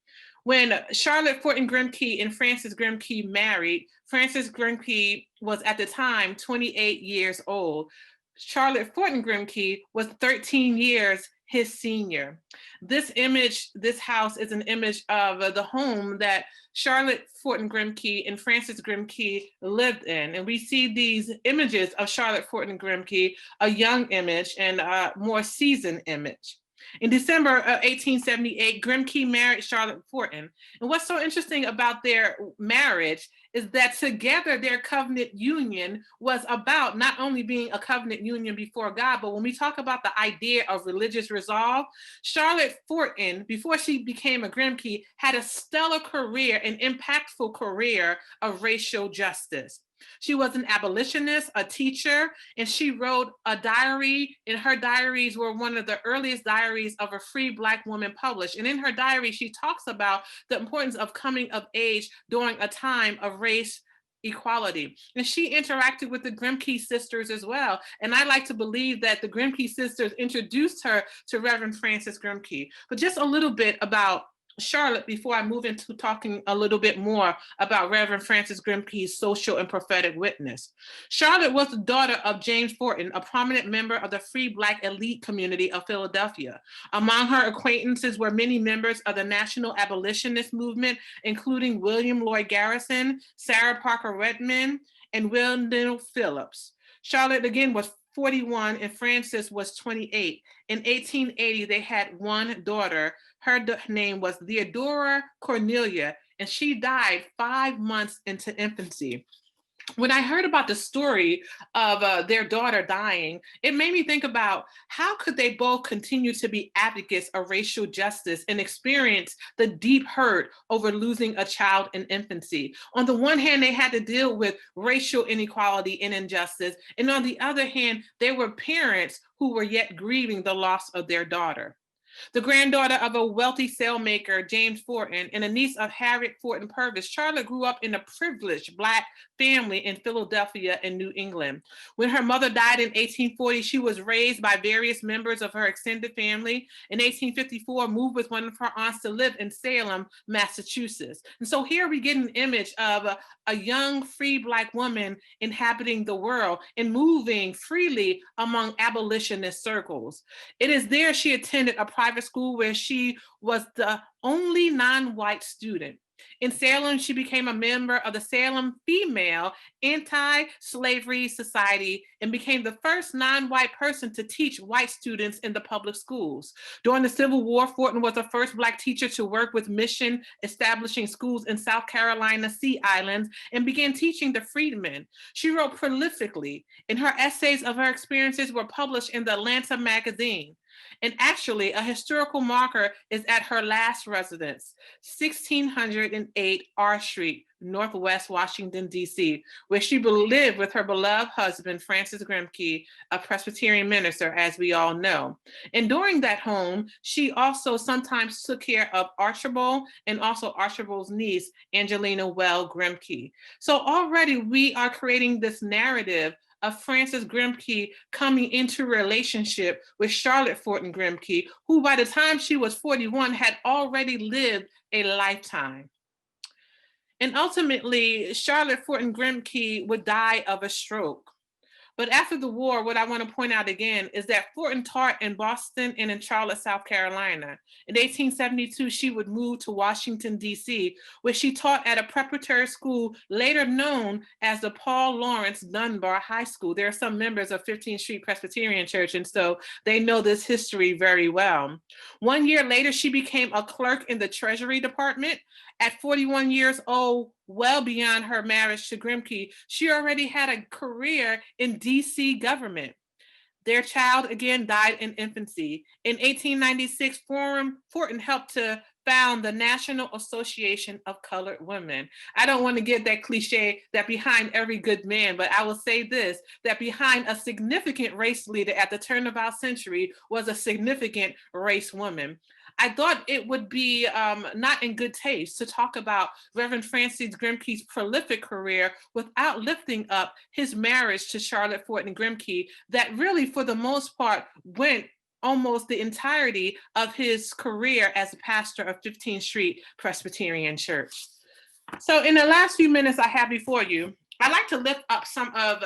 When Charlotte Fortin Grimké and Francis Grimké married, Francis Grimké was at the time 28 years old. Charlotte Fortin Grimké was 13 years his senior. This image, this house is an image of the home that Charlotte Fortin Grimké and Francis Grimké lived in. And we see these images of Charlotte Fortin Grimké, a young image and a more seasoned image. In December of 1878, Grimké married Charlotte Fortin. And what's so interesting about their marriage is that together their covenant union was about not only being a covenant union before God, but when we talk about the idea of religious resolve, Charlotte Fortin, before she became a Grimké, had a stellar career, an impactful career of racial justice. She was an abolitionist, a teacher, and she wrote a diary, and her diaries were one of the earliest diaries of a free Black woman published. And in her diary, she talks about the importance of coming of age during a time of race equality. And she interacted with the Grimke sisters as well. And I like to believe that the Grimke sisters introduced her to Reverend Francis Grimké. But just a little bit about Charlotte before I move into talking a little bit more about Reverend Francis Grimké's social and prophetic witness. Charlotte was the daughter of James Fortin, a prominent member of the free Black elite community of Philadelphia. Among her acquaintances were many members of the National Abolitionist movement, including William Lloyd Garrison, Sarah Parker Redmond, and Wendell Phillips. Charlotte again was 41 and Francis was 28. In 1880, they had one daughter. Her name was Theodora Cornelia, and she died 5 months into infancy. When I heard about the story of their daughter dying, it made me think about how could they both continue to be advocates of racial justice and experience the deep hurt over losing a child in infancy. On the one hand, they had to deal with racial inequality and injustice, and on the other hand, they were parents who were yet grieving the loss of their daughter. The granddaughter of a wealthy sailmaker, James Fortin, and a niece of Harriet Fortin Purvis, Charlotte grew up in a privileged Black family in Philadelphia and New England. When her mother died in 1840, she was raised by various members of her extended family. In 1854, moved with one of her aunts to live in Salem, Massachusetts. And so here we get an image of a young, free Black woman inhabiting the world and moving freely among abolitionist circles. It is there she attended a private school where she was the only non-white student. In Salem, she became a member of the Salem Female Anti-Slavery Society and became the first non-white person to teach white students in the public schools. During the Civil War, Fortin was the first Black teacher to work with mission establishing schools in South Carolina Sea Islands and began teaching the freedmen. She wrote prolifically, and her essays of her experiences were published in the Atlanta magazine. And actually, a historical marker is at her last residence, 1608 R Street, Northwest Washington, D.C., where she lived with her beloved husband, Francis Grimké, a Presbyterian minister, as we all know. And during that home, she also sometimes took care of Archibald and also Archibald's niece, Angelina Grimké. So already we are creating this narrative of Francis Grimké coming into relationship with Charlotte Fortin Grimké, who by the time she was 41 had already lived a lifetime. And ultimately, Charlotte Fortin Grimké would die of a stroke. But after the war, what I want to point out again is that Fortin taught in Boston and in Charlotte, South Carolina. In 1872, she would move to Washington, D.C., where she taught at a preparatory school later known as the Paul Laurence Dunbar High School. There are some members of 15th Street Presbyterian Church, and so they know this history very well. 1 year later, she became a clerk in the Treasury Department. At 41 years old, well beyond her marriage to Grimke, she already had a career in DC government. Their child again died in infancy. In 1896, Fortin helped to found the National Association of Colored Women. I don't want to get that cliche that behind every good man, but I will say this, that behind a significant race leader at the turn of our century was a significant race woman. I thought it would be not in good taste to talk about Reverend Francis Grimké's prolific career without lifting up his marriage to Charlotte Fortin Grimké that really, for the most part, went almost the entirety of his career as a pastor of 15th Street Presbyterian Church. So in the last few minutes I have before you, I'd like to lift up some of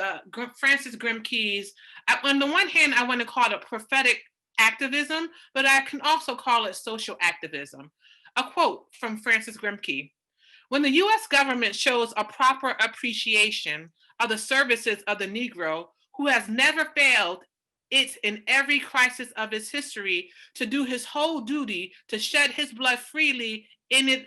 Francis Grimké's, on the one hand, I want to call it prophetic activism, but I can also call it social activism. A quote from Francis Grimké: "When the US government shows a proper appreciation of the services of the Negro, who has never failed it in every crisis of his history to do his whole duty to shed his blood freely in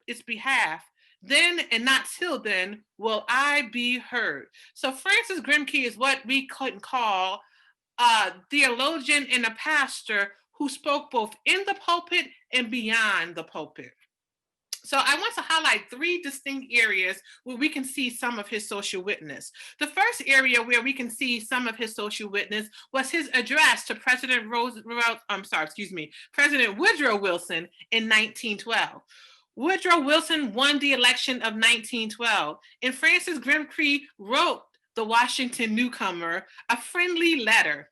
its behalf, then and not till then will I be heard." So Francis Grimké is what we could call a theologian and a pastor who spoke both in the pulpit and beyond the pulpit. So I want to highlight three distinct areas where we can see some of his social witness. The first area where we can see some of his social witness was his address to President Woodrow Wilson in 1912. Woodrow Wilson won the election of 1912, and Francis Grimké wrote the Washington newcomer a friendly letter.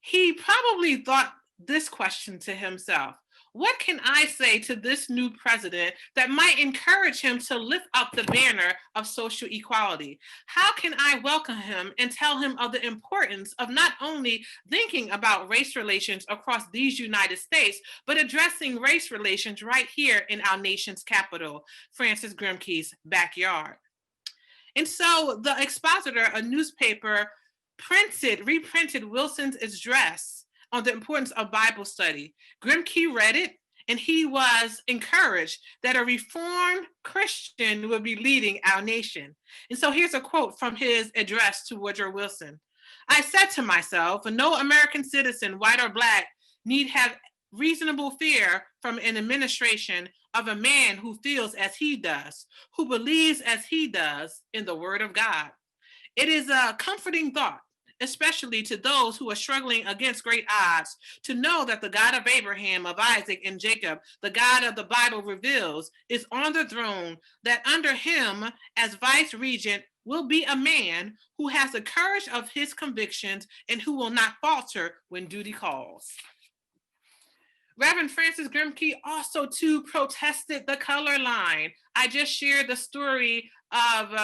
He probably thought this question to himself: what can I say to this new president that might encourage him to lift up the banner of social equality? How can I welcome him and tell him of the importance of not only thinking about race relations across these United States, but addressing race relations right here in our nation's capital, Francis Grimké's backyard? And so the Expositor, a newspaper, reprinted Wilson's address on the importance of Bible study. Grimké read it, and he was encouraged that a reformed Christian would be leading our nation. And so here's a quote from his address to Woodrow Wilson. I said to myself, no American citizen, white or black, need have reasonable fear from an administration of a man who feels as he does, who believes as he does in the word of God. It is a comforting thought, especially to those who are struggling against great odds, to know that the God of Abraham, of Isaac, and Jacob, the God of the Bible reveals, is on the throne, that under him, as vice regent, will be a man who has the courage of his convictions and who will not falter when duty calls. Reverend Francis Grimké also too protested the color line. I just shared the story of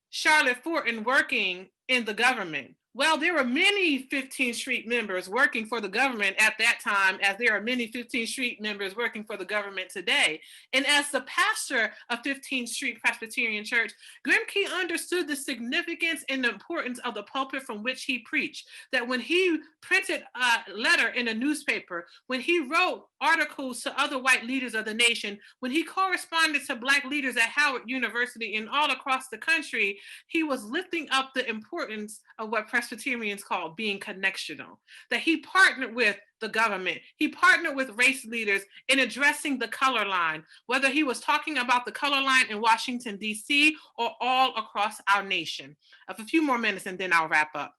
Charlotte Fortin working in the government. Well, there were many 15th Street members working for the government at that time, as there are many 15th Street members working for the government today. And as the pastor of 15th Street Presbyterian Church, Grimke understood the significance and the importance of the pulpit from which he preached. That when he printed a letter in a newspaper, when he wrote articles to other white leaders of the nation, when he corresponded to Black leaders at Howard University and all across the country, he was lifting up the importance of what Presbyterians call being connectional, that he partnered with the government, he partnered with race leaders in addressing the color line, whether he was talking about the color line in Washington, D.C. or all across our nation. I have a few more minutes and then I'll wrap up.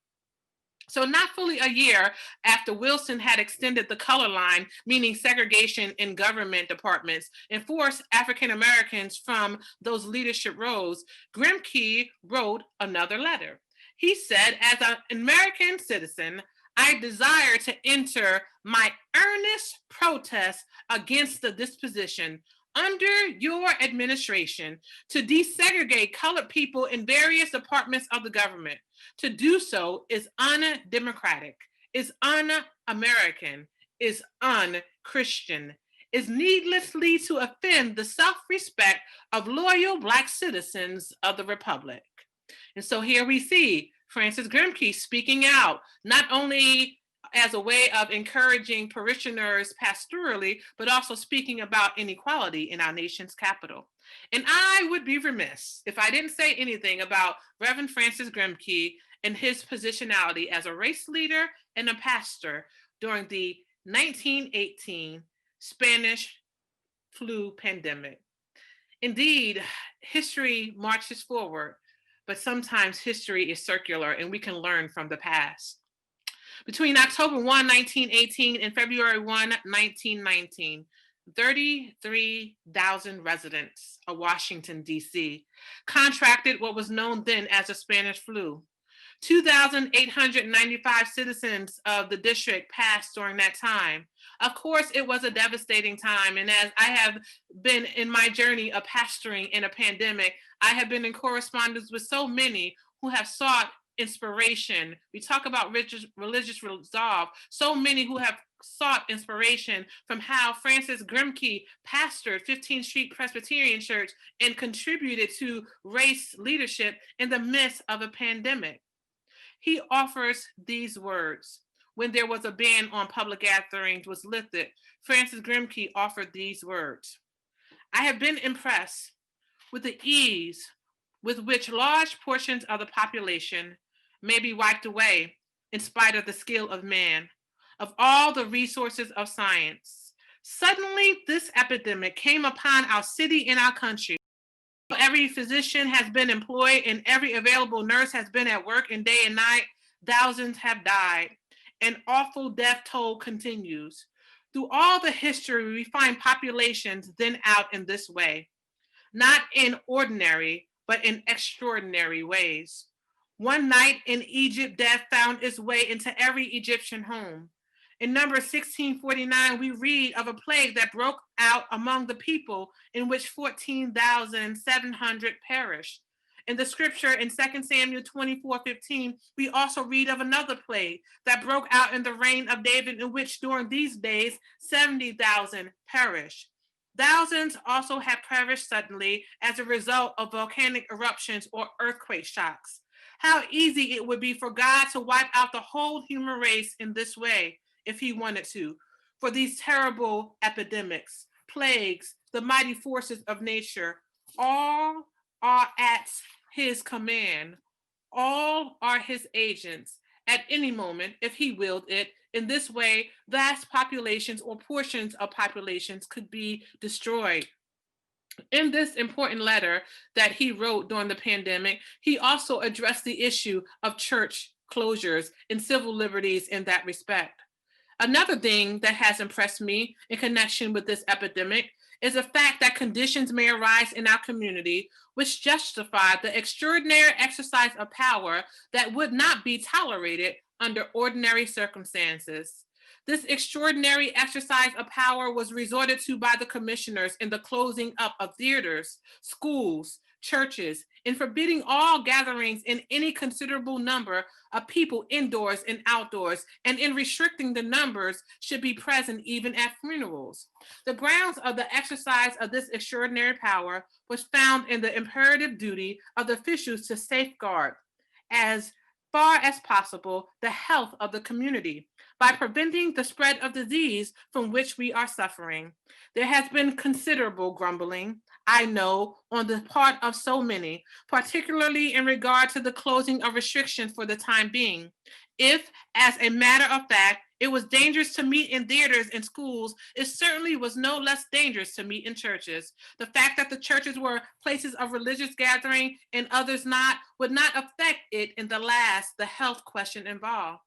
So not fully a year after Wilson had extended the color line, meaning segregation in government departments, and forced African Americans from those leadership roles, Grimke wrote another letter. He said, as an American citizen, I desire to enter my earnest protest against the disposition under your administration to desegregate colored people in various departments of the government. To do so is undemocratic, is un-American, is un-Christian, is needlessly to offend the self-respect of loyal Black citizens of the Republic. And so here we see Francis Grimké speaking out, not only as a way of encouraging parishioners pastorally, but also speaking about inequality in our nation's capital. And I would be remiss if I didn't say anything about Reverend Francis Grimké and his positionality as a race leader and a pastor during the 1918 Spanish flu pandemic. Indeed, history marches forward, but sometimes history is circular and we can learn from the past. Between October 1, 1918 and February 1, 1919, 33,000 residents of Washington, D.C. contracted what was known then as the Spanish flu. 2,895 citizens of the district passed during that time. Of course, it was a devastating time. And as I have been in my journey of pastoring in a pandemic, I have been in correspondence with so many who have sought inspiration. We talk about religious resolve. So many who have sought inspiration from how Francis Grimké pastored 15th Street Presbyterian Church and contributed to race leadership in the midst of a pandemic. He offers these words. When there was a ban on public gatherings was lifted, Francis Grimké offered these words. I have been impressed with the ease with which large portions of the population may be wiped away in spite of the skill of man, of all the resources of science. Suddenly, this epidemic came upon our city and our country. Every physician has been employed and every available nurse has been at work and day and night. Thousands have died. An awful death toll continues. Through all the history, we find populations then out in this way, not in ordinary, but in extraordinary ways. One night in Egypt, death found its way into every Egyptian home. In Numbers 16:49, we read of a plague that broke out among the people in which 14,700 perished. In the scripture in 2 Samuel 24:15, we also read of another plague that broke out in the reign of David, in which during these days, 70,000 perished. Thousands also have perished suddenly as a result of volcanic eruptions or earthquake shocks. How easy it would be for God to wipe out the whole human race in this way if he wanted to. for these terrible epidemics, plagues, the mighty forces of nature, all are at his command. All are his agents at any moment, if he willed it. In this way, vast populations or portions of populations could be destroyed. In this important letter that he wrote during the pandemic, he also addressed the issue of church closures and civil liberties in that respect. Another thing that has impressed me in connection with this epidemic is the fact that conditions may arise in our community which justify the extraordinary exercise of power that would not be tolerated under ordinary circumstances. This extraordinary exercise of power was resorted to by the commissioners in the closing up of theaters, schools, churches, in forbidding all gatherings in any considerable number of people indoors and outdoors, and in restricting the numbers should be present even at funerals. The grounds of the exercise of this extraordinary power was found in the imperative duty of the officials to safeguard, as far as possible, the health of the community by preventing the spread of disease from which we are suffering. There has been considerable grumbling, I know, on the part of so many, particularly in regard to the closing of restrictions for the time being. If, as a matter of fact, it was dangerous to meet in theaters and schools, it certainly was no less dangerous to meet in churches. The fact that the churches were places of religious gathering and others not would not affect it in the health question involved.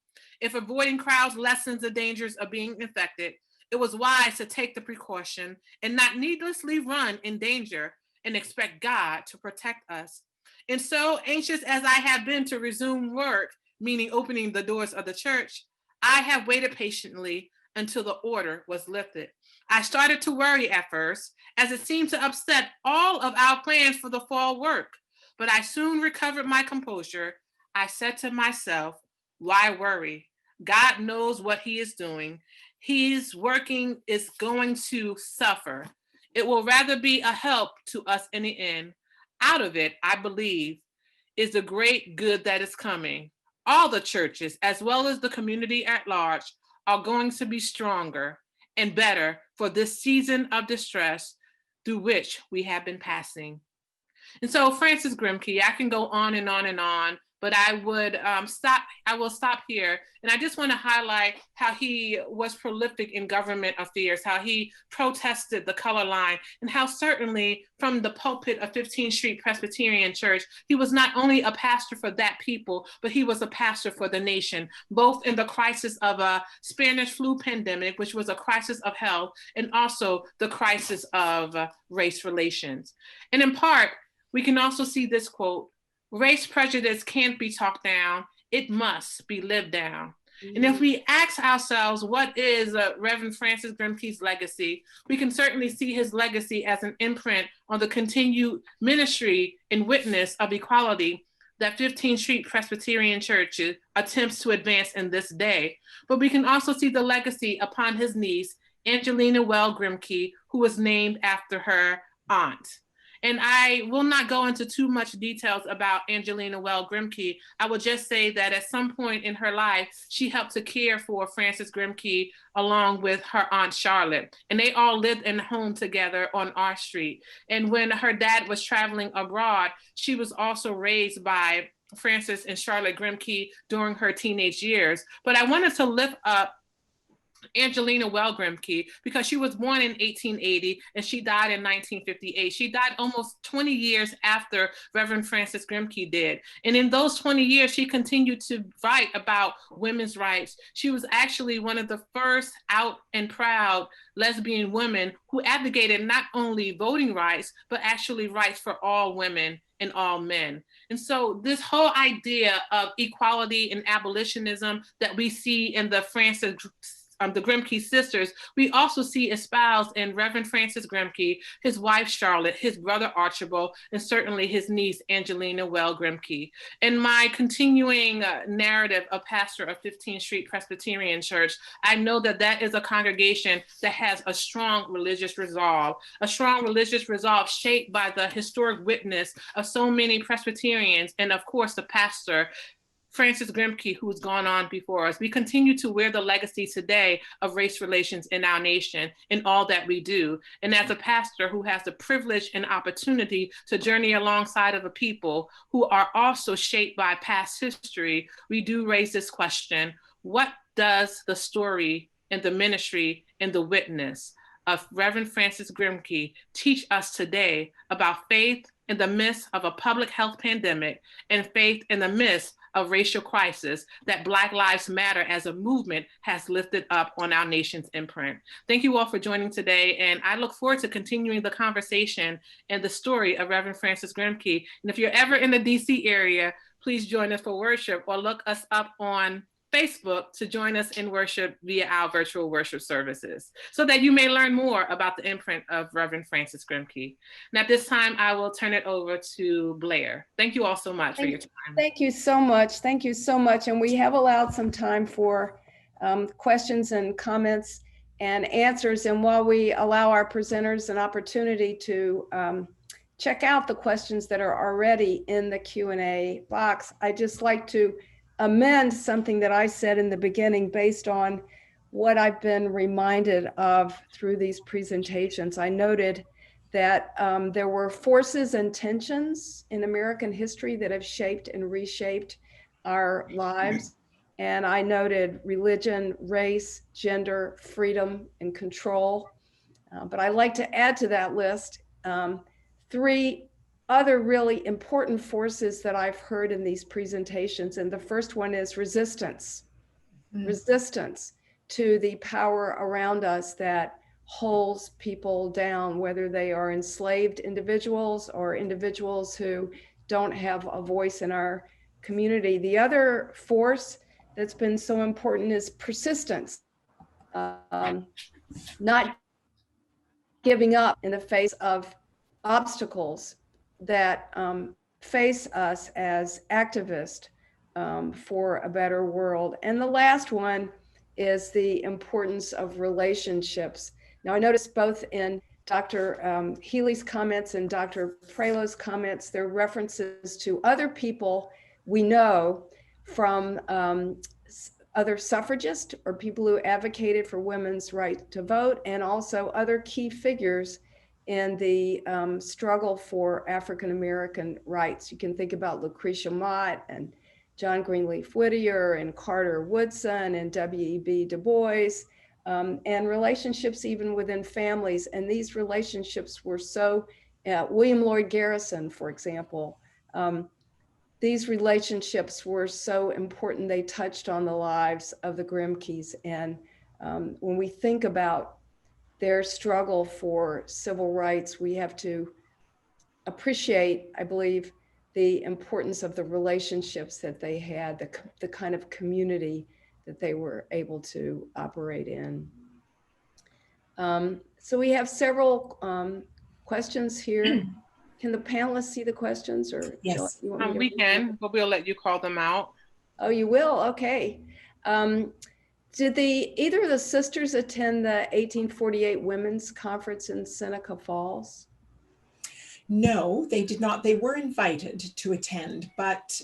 If avoiding crowds lessens the dangers of being infected, it was wise to take the precaution and not needlessly run in danger and expect God to protect us. And so anxious as I have been to resume work, meaning opening the doors of the church, I have waited patiently until the order was lifted. I started to worry at first, as it seemed to upset all of our plans for the fall work, but I soon recovered my composure. I said to myself, why worry? God knows what he is doing. His working is going to suffer. It will rather be a help to us in the end. Out of it, I believe, is the great good that is coming. All the churches, as well as the community at large, are going to be stronger and better for this season of distress through which we have been passing. And so Francis Grimké, I can go on and on and on, but I will stop here. And I just want to highlight how he was prolific in government affairs, how he protested the color line, and how certainly from the pulpit of 15th Street Presbyterian Church, he was not only a pastor for that people, but he was a pastor for the nation, both in the crisis of a Spanish flu pandemic, which was a crisis of health, and also the crisis of race relations. And in part, we can also see this quote, race prejudice can't be talked down, it must be lived down. Mm-hmm. And if we ask ourselves, what is Reverend Francis Grimké's legacy, we can certainly see his legacy as an imprint on the continued ministry and witness of equality that 15th Street Presbyterian Church attempts to advance in this day. But we can also see the legacy upon his niece, Angelina Grimké, who was named after her aunt. And I will not go into too much details about Angelina Grimké. I will just say that at some point in her life, she helped to care for Francis Grimké along with her aunt Charlotte. And they all lived in a home together on our street. And when her dad was traveling abroad, she was also raised by Francis and Charlotte Grimké during her teenage years. But I wanted to lift up Angelina Grimké because she was born in 1880 and she died in 1958. She died almost 20 years after Reverend Francis Grimké did. And in those 20 years, she continued to write about women's rights. She was actually one of the first out and proud lesbian women who advocated not only voting rights, but actually rights for all women and all men. And so this whole idea of equality and abolitionism that we see in the Grimké sisters, we also see espoused in Reverend Francis Grimké, his wife Charlotte, his brother Archibald, and certainly his niece Angelina Grimké. In my continuing narrative of pastor of 15th Street Presbyterian Church, I know that that is a congregation that has a strong religious resolve shaped by the historic witness of so many Presbyterians and of course the pastor, Francis Grimké, who's gone on before us. We continue to wear the legacy today of race relations in our nation in all that we do. And as a pastor who has the privilege and opportunity to journey alongside of a people who are also shaped by past history, we do raise this question: what does the story and the ministry and the witness of Reverend Francis Grimké teach us today about faith in the midst of a public health pandemic and faith in the midst of racial crisis that Black Lives Matter as a movement has lifted up on our nation's imprint? Thank you all for joining today, and I look forward to continuing the conversation and the story of Reverend Francis Grimké. And if you're ever in the DC area, please join us for worship or look us up on Facebook to join us in worship via our virtual worship services, so that you may learn more about the imprint of Reverend Francis Grimké. And at this time, I will turn it over to Blair. Thank you all so much for your time. Thank you so much. Thank you so much. And we have allowed some time for questions and comments and answers. And while we allow our presenters an opportunity to check out the questions that are already in the Q&A box, I'd just like to amend something that I said in the beginning based on what I've been reminded of through these presentations. I noted that there were forces and tensions in American history that have shaped and reshaped our lives. And I noted religion, race, gender, freedom, and control. But I like to add to that list three other really important forces that I've heard in these presentations. And the first one is resistance. Resistance to the power around us that holds people down, whether they are enslaved individuals or individuals who don't have a voice in our community. The other force that's been so important is persistence, not giving up in the face of obstacles that face us as activists for a better world. And the last one is the importance of relationships. Now, I noticed both in Dr. Healy's comments and Dr. Prelow's comments, there are references to other people we know from other suffragists or people who advocated for women's right to vote, and also other key figures in the struggle for African-American rights. You can think about Lucretia Mott and John Greenleaf Whittier and Carter Woodson and W.E.B. Du Bois, and relationships even within families. And these relationships were so, William Lloyd Garrison, for example, these relationships were so important. They touched on the lives of the Grimkes. And when we think about their struggle for civil rights, we have to appreciate, I believe, the importance of the relationships that they had, the kind of community that they were able to operate in. So we have several questions here. Can the panelists see the questions, or yes, we can, but we'll let you call them out. Oh, you will? Okay. Did either of the sisters attend the 1848 Women's Conference in Seneca Falls? No, they did not. They were invited to attend, but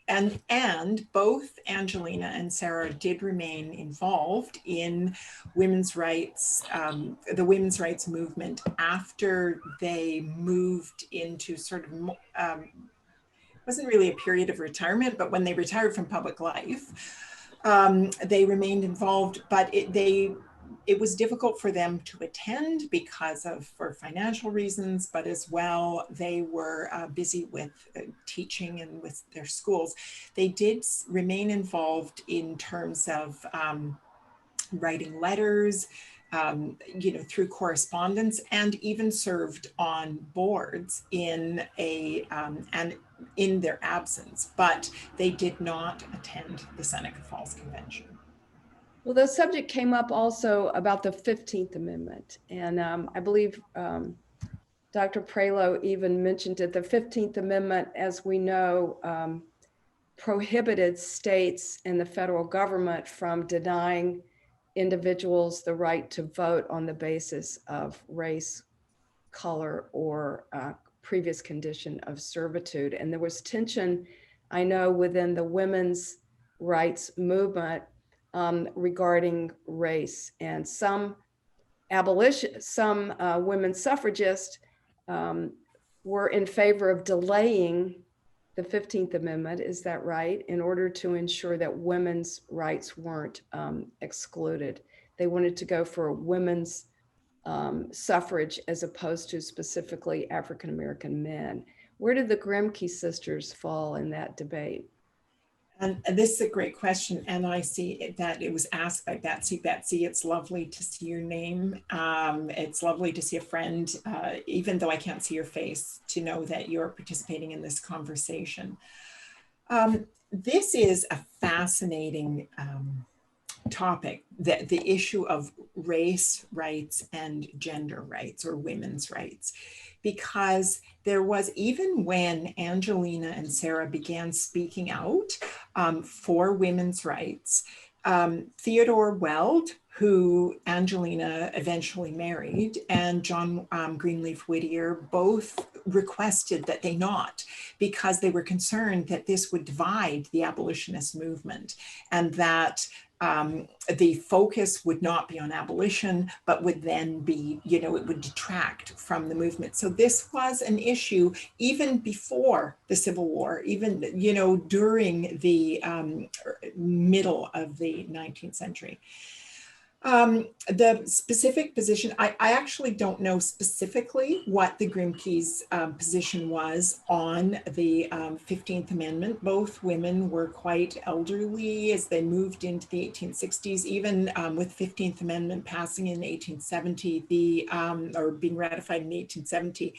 and both Angelina and Sarah did remain involved in women's rights, the women's rights movement after they moved into sort of, wasn't really a period of retirement, but when they retired from public life, they remained involved, but it was difficult for them to attend for financial reasons, but as well, they were busy with teaching and with their schools. They did remain involved in terms of writing letters, through correspondence, and even served on boards in their absence, but they did not attend the Seneca Falls Convention. Well, the subject came up also about the 15th Amendment. And I believe Dr. Prelow even mentioned it. The 15th Amendment, as we know, prohibited states and the federal government from denying individuals the right to vote on the basis of race, color, or previous condition of servitude. And there was tension I know within the women's rights movement regarding race, and some women suffragists were in favor of delaying the 15th Amendment, is that right? In order to ensure that women's rights weren't excluded. They wanted to go for women's suffrage as opposed to specifically African-American men. Where did the Grimke sisters fall in that debate? And this is a great question. And I see that it was asked by Betsy. Betsy, it's lovely to see your name. It's lovely to see a friend, even though I can't see your face, to know that you're participating in this conversation. This is a fascinating topic, the issue of race rights and gender rights, or women's rights, because there was, even when Angelina and Sarah began speaking out for women's rights, Theodore Weld, who Angelina eventually married, and John Greenleaf Whittier both requested that they not, because they were concerned that this would divide the abolitionist movement, and that the focus would not be on abolition, but would then be, it would detract from the movement. So this was an issue even before the Civil War, even, during the middle of the 19th century. The specific position, I actually don't know specifically what the Grimke's position was on the 15th Amendment. Both women were quite elderly as they moved into the 1860s, even with 15th Amendment passing in 1870, or being ratified in 1870.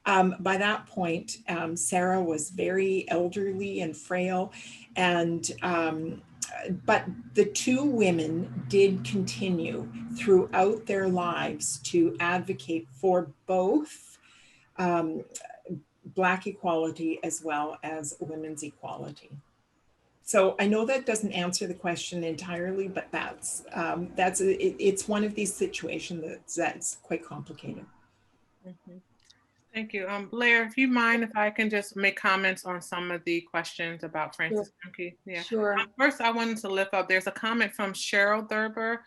By that point, Sarah was very elderly and frail, and but the two women did continue throughout their lives to advocate for both Black equality as well as women's equality. So I know that doesn't answer the question entirely, but it's one of these situations that's quite complicated. Mm-hmm. Thank you. Blair, if you mind, if I can just make comments on some of the questions about Francis Grimke. Yeah. Sure. First, I wanted to lift up, there's a comment from Cheryl Thurber.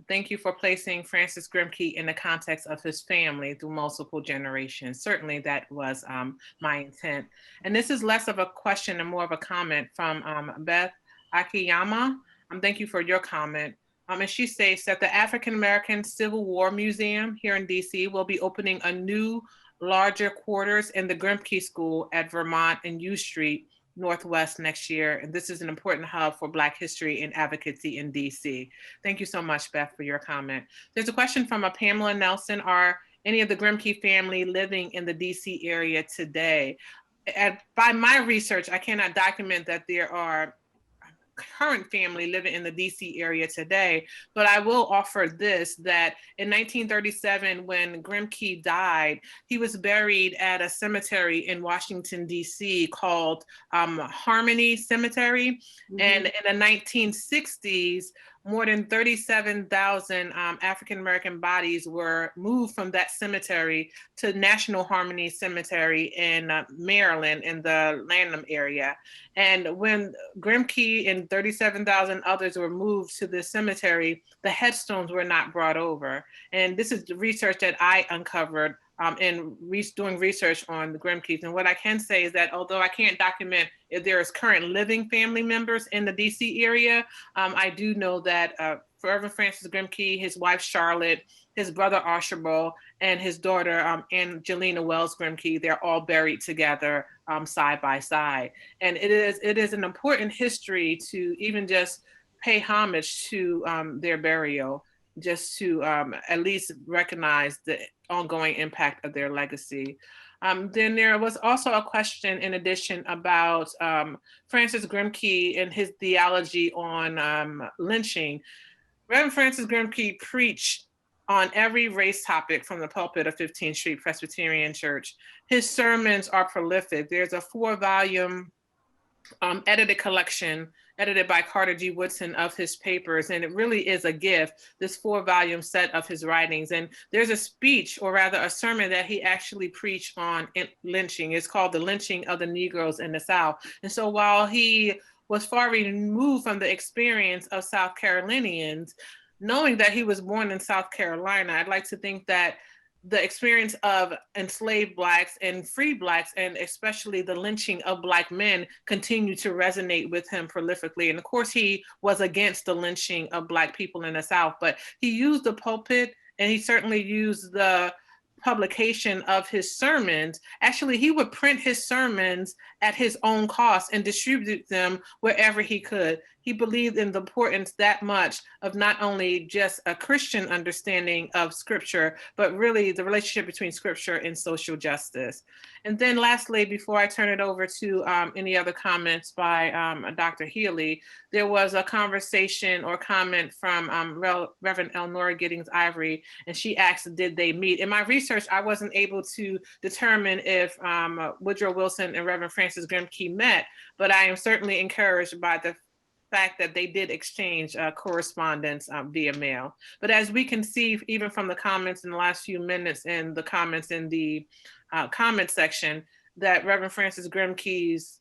Thank you for placing Francis Grimke in the context of his family through multiple generations. Certainly that was my intent. And this is less of a question and more of a comment from Beth Akiyama. Thank you for your comment. And she states that the African American Civil War Museum here in DC will be opening a new larger quarters in the Grimke School at Vermont and U Street Northwest next year. And this is an important hub for Black history and advocacy in DC. Thank you so much, Beth, for your comment. There's a question from a Pamela Nelson. Are any of the Grimke family living in the DC area today? By my research, I cannot document that there are current family living in the DC area today, but I will offer this, that in 1937, when Grimke died, he was buried at a cemetery in Washington, DC called Harmony Cemetery. Mm-hmm. And in the 1960s, more than 37,000 African-American bodies were moved from that cemetery to National Harmony Cemetery in Maryland, in the Lanham area. And when Grimke and 37,000 others were moved to the cemetery, the headstones were not brought over. And this is the research that I uncovered in doing research on the Grimkes. And what I can say is that although I can't document if there is current living family members in the DC area, I do know that Fervent Francis Grimke, his wife Charlotte, his brother Archibald, and his daughter Angelina Wells Grimke, they're all buried together side by side. And it is an important history to even just pay homage to their burial, just to at least recognize the ongoing impact of their legacy. Then there was also a question in addition about Francis Grimke and his theology on lynching. Reverend Francis Grimke preached on every race topic from the pulpit of 15th Street Presbyterian Church. His sermons are prolific. There's a 4-volume edited collection, edited by Carter G. Woodson, of his papers. And it really is a gift, this 4-volume set of his writings. And there's a speech, or rather a sermon, that he actually preached on lynching. It's called The Lynching of the Negroes in the South. And so while he was far removed from the experience of South Carolinians, knowing that he was born in South Carolina, I'd like to think that the experience of enslaved Blacks and free Blacks, and especially the lynching of Black men, continue to resonate with him prolifically. And of course, he was against the lynching of Black people in the South, but he used the pulpit, and he certainly used the publication of his sermons. Actually, he would print his sermons at his own cost and distribute them wherever he could. He believed in the importance that much of not only just a Christian understanding of Scripture, but really the relationship between Scripture and social justice. And then lastly, before I turn it over to any other comments by Dr. Healy, there was a conversation or comment from Reverend Elnora Giddings Ivory, and she asked, did they meet? In my research, I wasn't able to determine if Woodrow Wilson and Reverend Francis Grimké met, but I am certainly encouraged by the fact that they did exchange correspondence via mail. But as we can see, even from the comments in the last few minutes and the comments in the comment section, that Reverend Francis Grimké's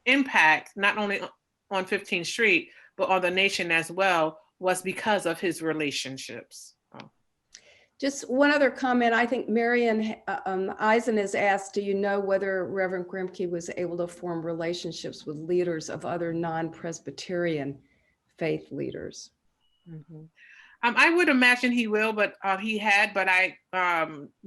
impact, not only on 15th Street, but on the nation as well, was because of his relationships. Just one other comment. I think Marion Eisen has asked, do you know whether Reverend Grimke was able to form relationships with leaders of other non-Presbyterian faith leaders? Mm-hmm. I would imagine he will, but he had, but I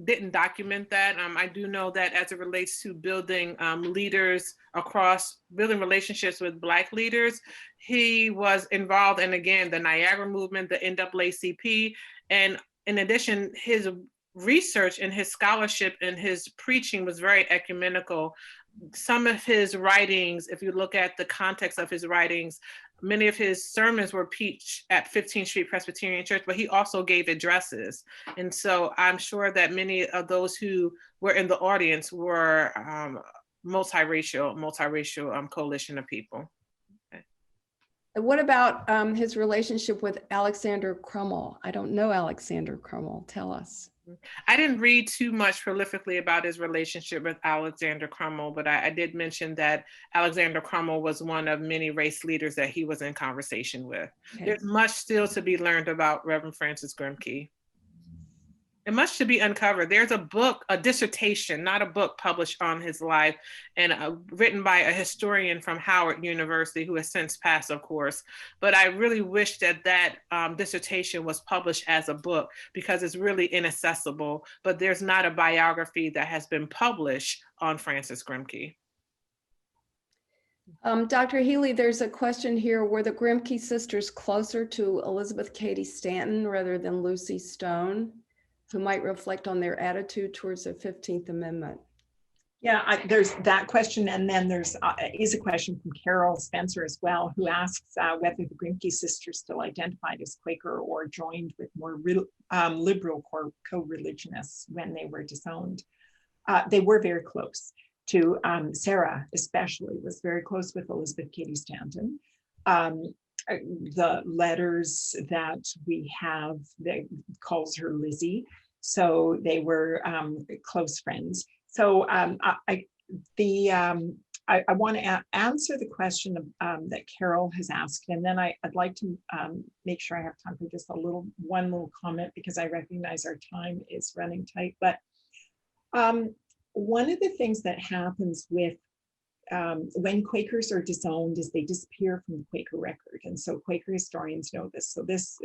didn't document that. I do know that as it relates to building leaders across, building relationships with Black leaders, he was involved in, again, the Niagara movement, the NAACP, and in addition, his research and his scholarship and his preaching was very ecumenical. Some of his writings, if you look at the context of his writings, many of his sermons were preached at 15th Street Presbyterian Church, but he also gave addresses. And so I'm sure that many of those who were in the audience were multiracial coalition of people. What about his relationship with Alexander Crummell? I don't know Alexander Crummell. Tell us. I didn't read too much prolifically about his relationship with Alexander Crummell, but I did mention that Alexander Crummell was one of many race leaders that he was in conversation with. Okay. There's much still to be learned about Reverend Francis Grimké. And much to be uncovered. There's a book, a dissertation, not a book, published on his life, and written by a historian from Howard University, who has since passed, of course. But I really wish that that dissertation was published as a book, because it's really inaccessible. But there's not a biography that has been published on Francis Grimké. Dr. Healy, there's a question here. Were the Grimké sisters closer to Elizabeth Cady Stanton rather than Lucy Stone, who might reflect on their attitude towards the 15th Amendment? Yeah, there's that question. And then there's is a question from Carol Spencer as well, who asks whether the Grimké sisters still identified as Quaker or joined with more liberal co-religionists when they were disowned. They were very close to Sarah, especially, was very close with Elizabeth Cady Stanton. The letters that we have that calls her Lizzie. So they were close friends. So I want to answer the question that Carol has asked, and then I'd like to make sure I have time for just one little comment, because I recognize our time is running tight. But one of the things that happens with when Quakers are disowned is they disappear from the Quaker record. And so Quaker historians know this. So this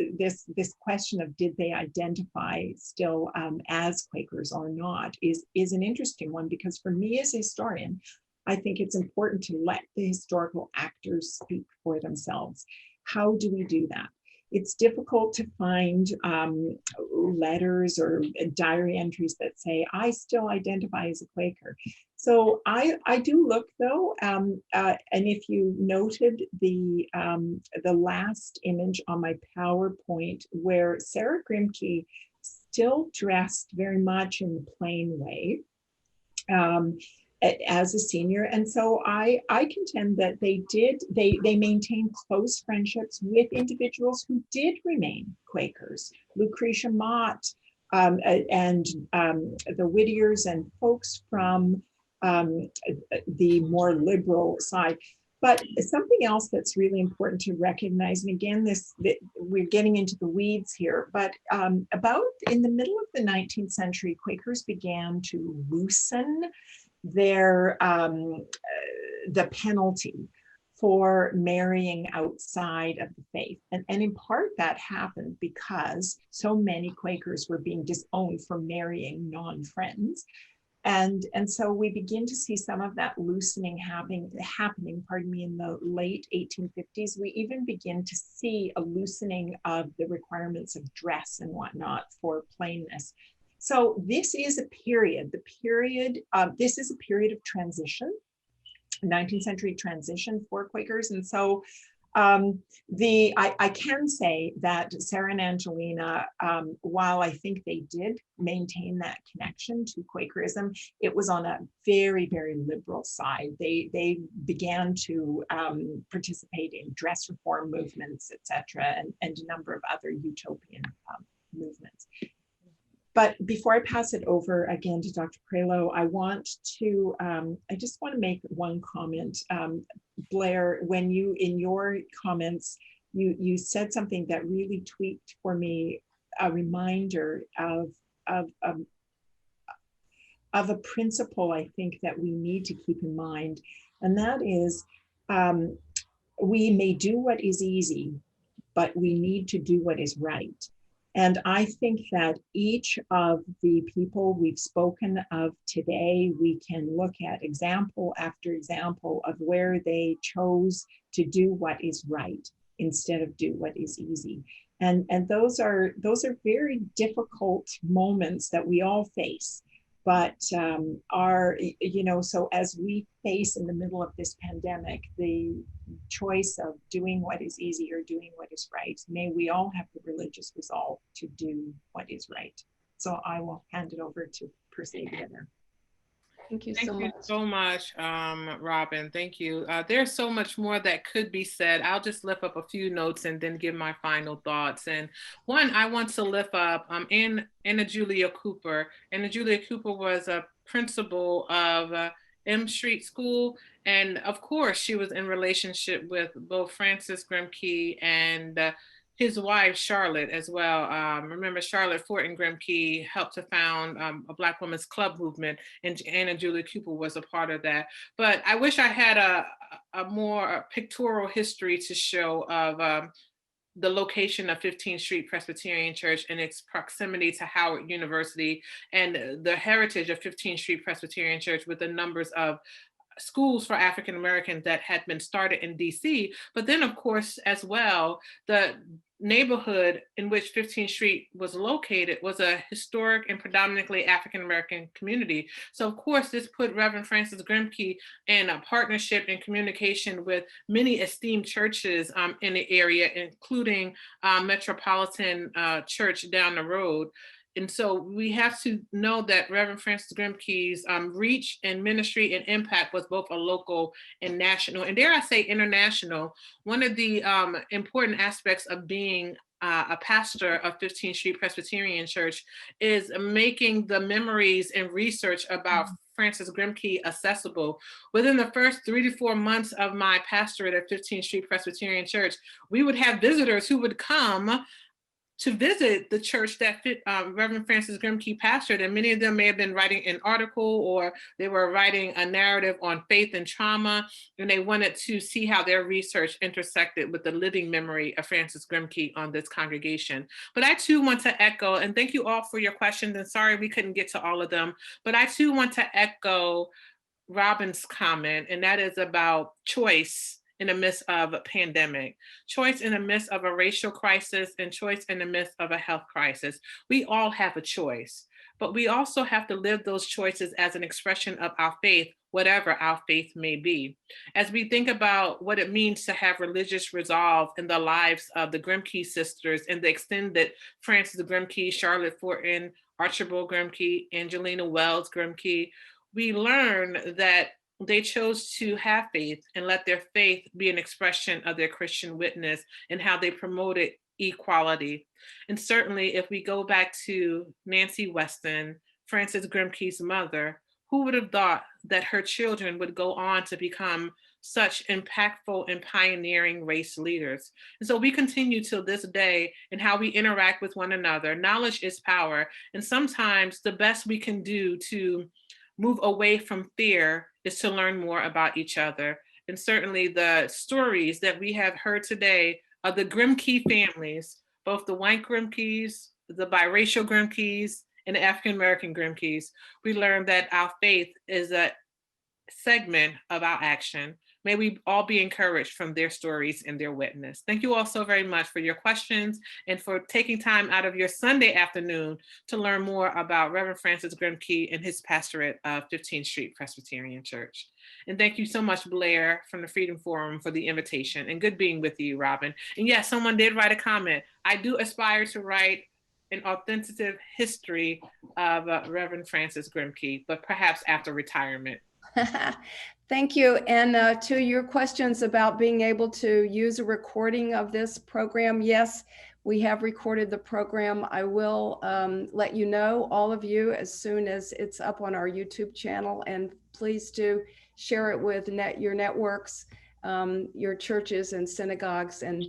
question of did they identify still as Quakers or not is an interesting one, because for me as a historian, I think it's important to let the historical actors speak for themselves. How do we do that? It's difficult to find letters or diary entries that say, I still identify as a Quaker. So I do look though, and if you noted the last image on my PowerPoint, where Sarah Grimké still dressed very much in the plain way, as a senior. And so I contend that they maintained close friendships with individuals who did remain Quakers. Lucretia Mott and the Whittiers and folks from the more liberal side. But something else that's really important to recognize, and again, we're getting into the weeds here, but about in the middle of the 19th century, Quakers began to loosen their the penalty for marrying outside of the faith. And in part that happened because so many Quakers were being disowned for marrying non-friends. And so we begin to see some of that loosening happening, in the late 1850s. We even begin to see a loosening of the requirements of dress and whatnot for plainness. So this is a period, this is a period of transition, 19th century transition for Quakers. And so I can say that Sarah and Angelina, while I think they did maintain that connection to Quakerism, it was on a very, very liberal side. They began to participate in dress reform movements, etc., and a number of other utopian movements. But before I pass it over again to Dr. Prelo, I just want to make one comment. Blair, when you, in your comments, you said something that really tweaked for me a reminder of a principle I think that we need to keep in mind. And that is, we may do what is easy, but we need to do what is right. And I think that each of the people we've spoken of today, we can look at example after example of where they chose to do what is right instead of do what is easy. And those are very difficult moments that we all face. But so as we face in the middle of this pandemic, the choice of doing what is easy or doing what is right, may we all have the religious resolve to do what is right. So I will hand it over to Persavia there. Thank you so much, Robin. Thank you. There's so much more that could be said. I'll just lift up a few notes and then give my final thoughts. And one, I want to lift up Anna Julia Cooper. Anna Julia Cooper was a principal of M Street School. And of course, she was in relationship with both Francis Grimké and his wife, Charlotte, as well. Remember, Charlotte Fortin Grimke helped to found a Black women's club movement, and Anna Julia Cooper was a part of that. But I wish I had a more pictorial history to show of the location of 15th Street Presbyterian Church and its proximity to Howard University, and the heritage of 15th Street Presbyterian Church with the numbers of schools for African Americans that had been started in DC, but then of course as well, the neighborhood in which 15th Street was located was a historic and predominantly African American community. So of course this put Reverend Francis Grimké in a partnership and communication with many esteemed churches in the area, including Metropolitan Church down the road. And so we have to know that Reverend Francis Grimké's reach and ministry and impact was both a local and national, and dare I say international. One of the important aspects of being a pastor of 15th Street Presbyterian Church is making the memories and research about Francis Grimké accessible. Within the first 3 to 4 months of my pastorate at 15th Street Presbyterian Church, we would have visitors who would come to visit the church that Reverend Francis Grimké pastored, and many of them may have been writing an article or they were writing a narrative on faith and trauma, and they wanted to see how their research intersected with the living memory of Francis Grimké on this congregation. But I too want to echo, and thank you all for your questions, and sorry we couldn't get to all of them, but I too want to echo Robin's comment, and that is about choice in the midst of a pandemic, choice in the midst of a racial crisis, and choice in the midst of a health crisis. We all have a choice, but we also have to live those choices as an expression of our faith, whatever our faith may be. As we think about what it means to have religious resolve in the lives of the Grimké sisters and the extended Francis Grimké, Charlotte Fortin, Archibald Grimké, Angelina Wells Grimké, we learn that they chose to have faith and let their faith be an expression of their Christian witness and how they promoted equality. And certainly, if we go back to Nancy Weston, Francis Grimké's mother, who would have thought that her children would go on to become such impactful and pioneering race leaders? And so we continue till this day in how we interact with one another. Knowledge is power. And sometimes the best we can do to move away from fear is to learn more about each other. And certainly the stories that we have heard today of the Grimke families, both the white Grimkes, the biracial Grimkes, and the African-American Grimkes, we learned that our faith is a segment of our action. May we all be encouraged from their stories and their witness. Thank you all so very much for your questions and for taking time out of your Sunday afternoon to learn more about Reverend Francis Grimke and his pastorate of 15th Street Presbyterian Church. And thank you so much, Blair from the Freedom Forum, for the invitation, and good being with you, Robin. And yes, someone did write a comment. I do aspire to write an authentic history of Reverend Francis Grimke, but perhaps after retirement. Thank you. And to your questions about being able to use a recording of this program, yes, we have recorded the program. I will let you know, all of you, as soon as it's up on our YouTube channel. And please do share it with your networks, your churches and synagogues, and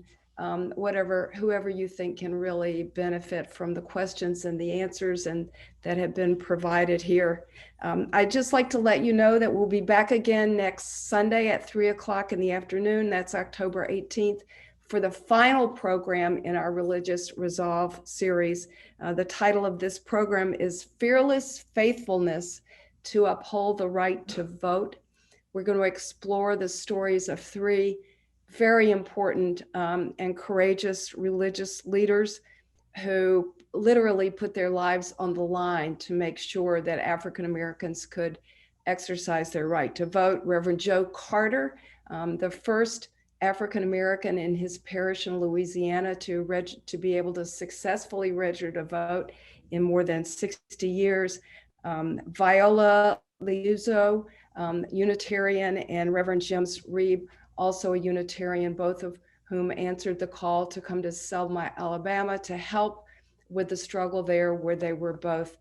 whoever you think can really benefit from the questions and the answers and that have been provided here. I'd just like to let you know that we'll be back again next Sunday at 3 o'clock in the afternoon. That's October 18th for the final program in our Religious Resolve series. The title of this program is Fearless Faithfulness to Uphold the Right to Vote. We're going to explore the stories of three very important and courageous religious leaders who literally put their lives on the line to make sure that African Americans could exercise their right to vote. Reverend Joe Carter, the first African American in his parish in Louisiana to be able to successfully register to vote in more than 60 years. Viola Liuzzo, Unitarian, and Reverend James Reeb, also a Unitarian, both of whom answered the call to come to Selma, Alabama to help with the struggle there where they were both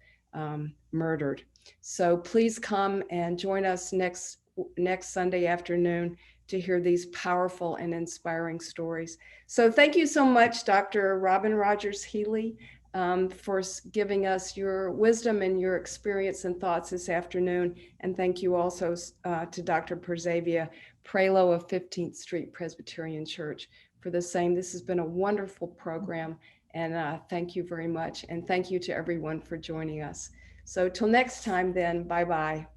murdered. So please come and join us next Sunday afternoon to hear these powerful and inspiring stories. So thank you so much, Dr. Robin Rogers Healy, for giving us your wisdom and your experience and thoughts this afternoon. And thank you also to Dr. Persavia Prelo of 15th Street Presbyterian Church for the same. This has been a wonderful program, and thank you very much. And thank you to everyone for joining us. So till next time then, bye-bye.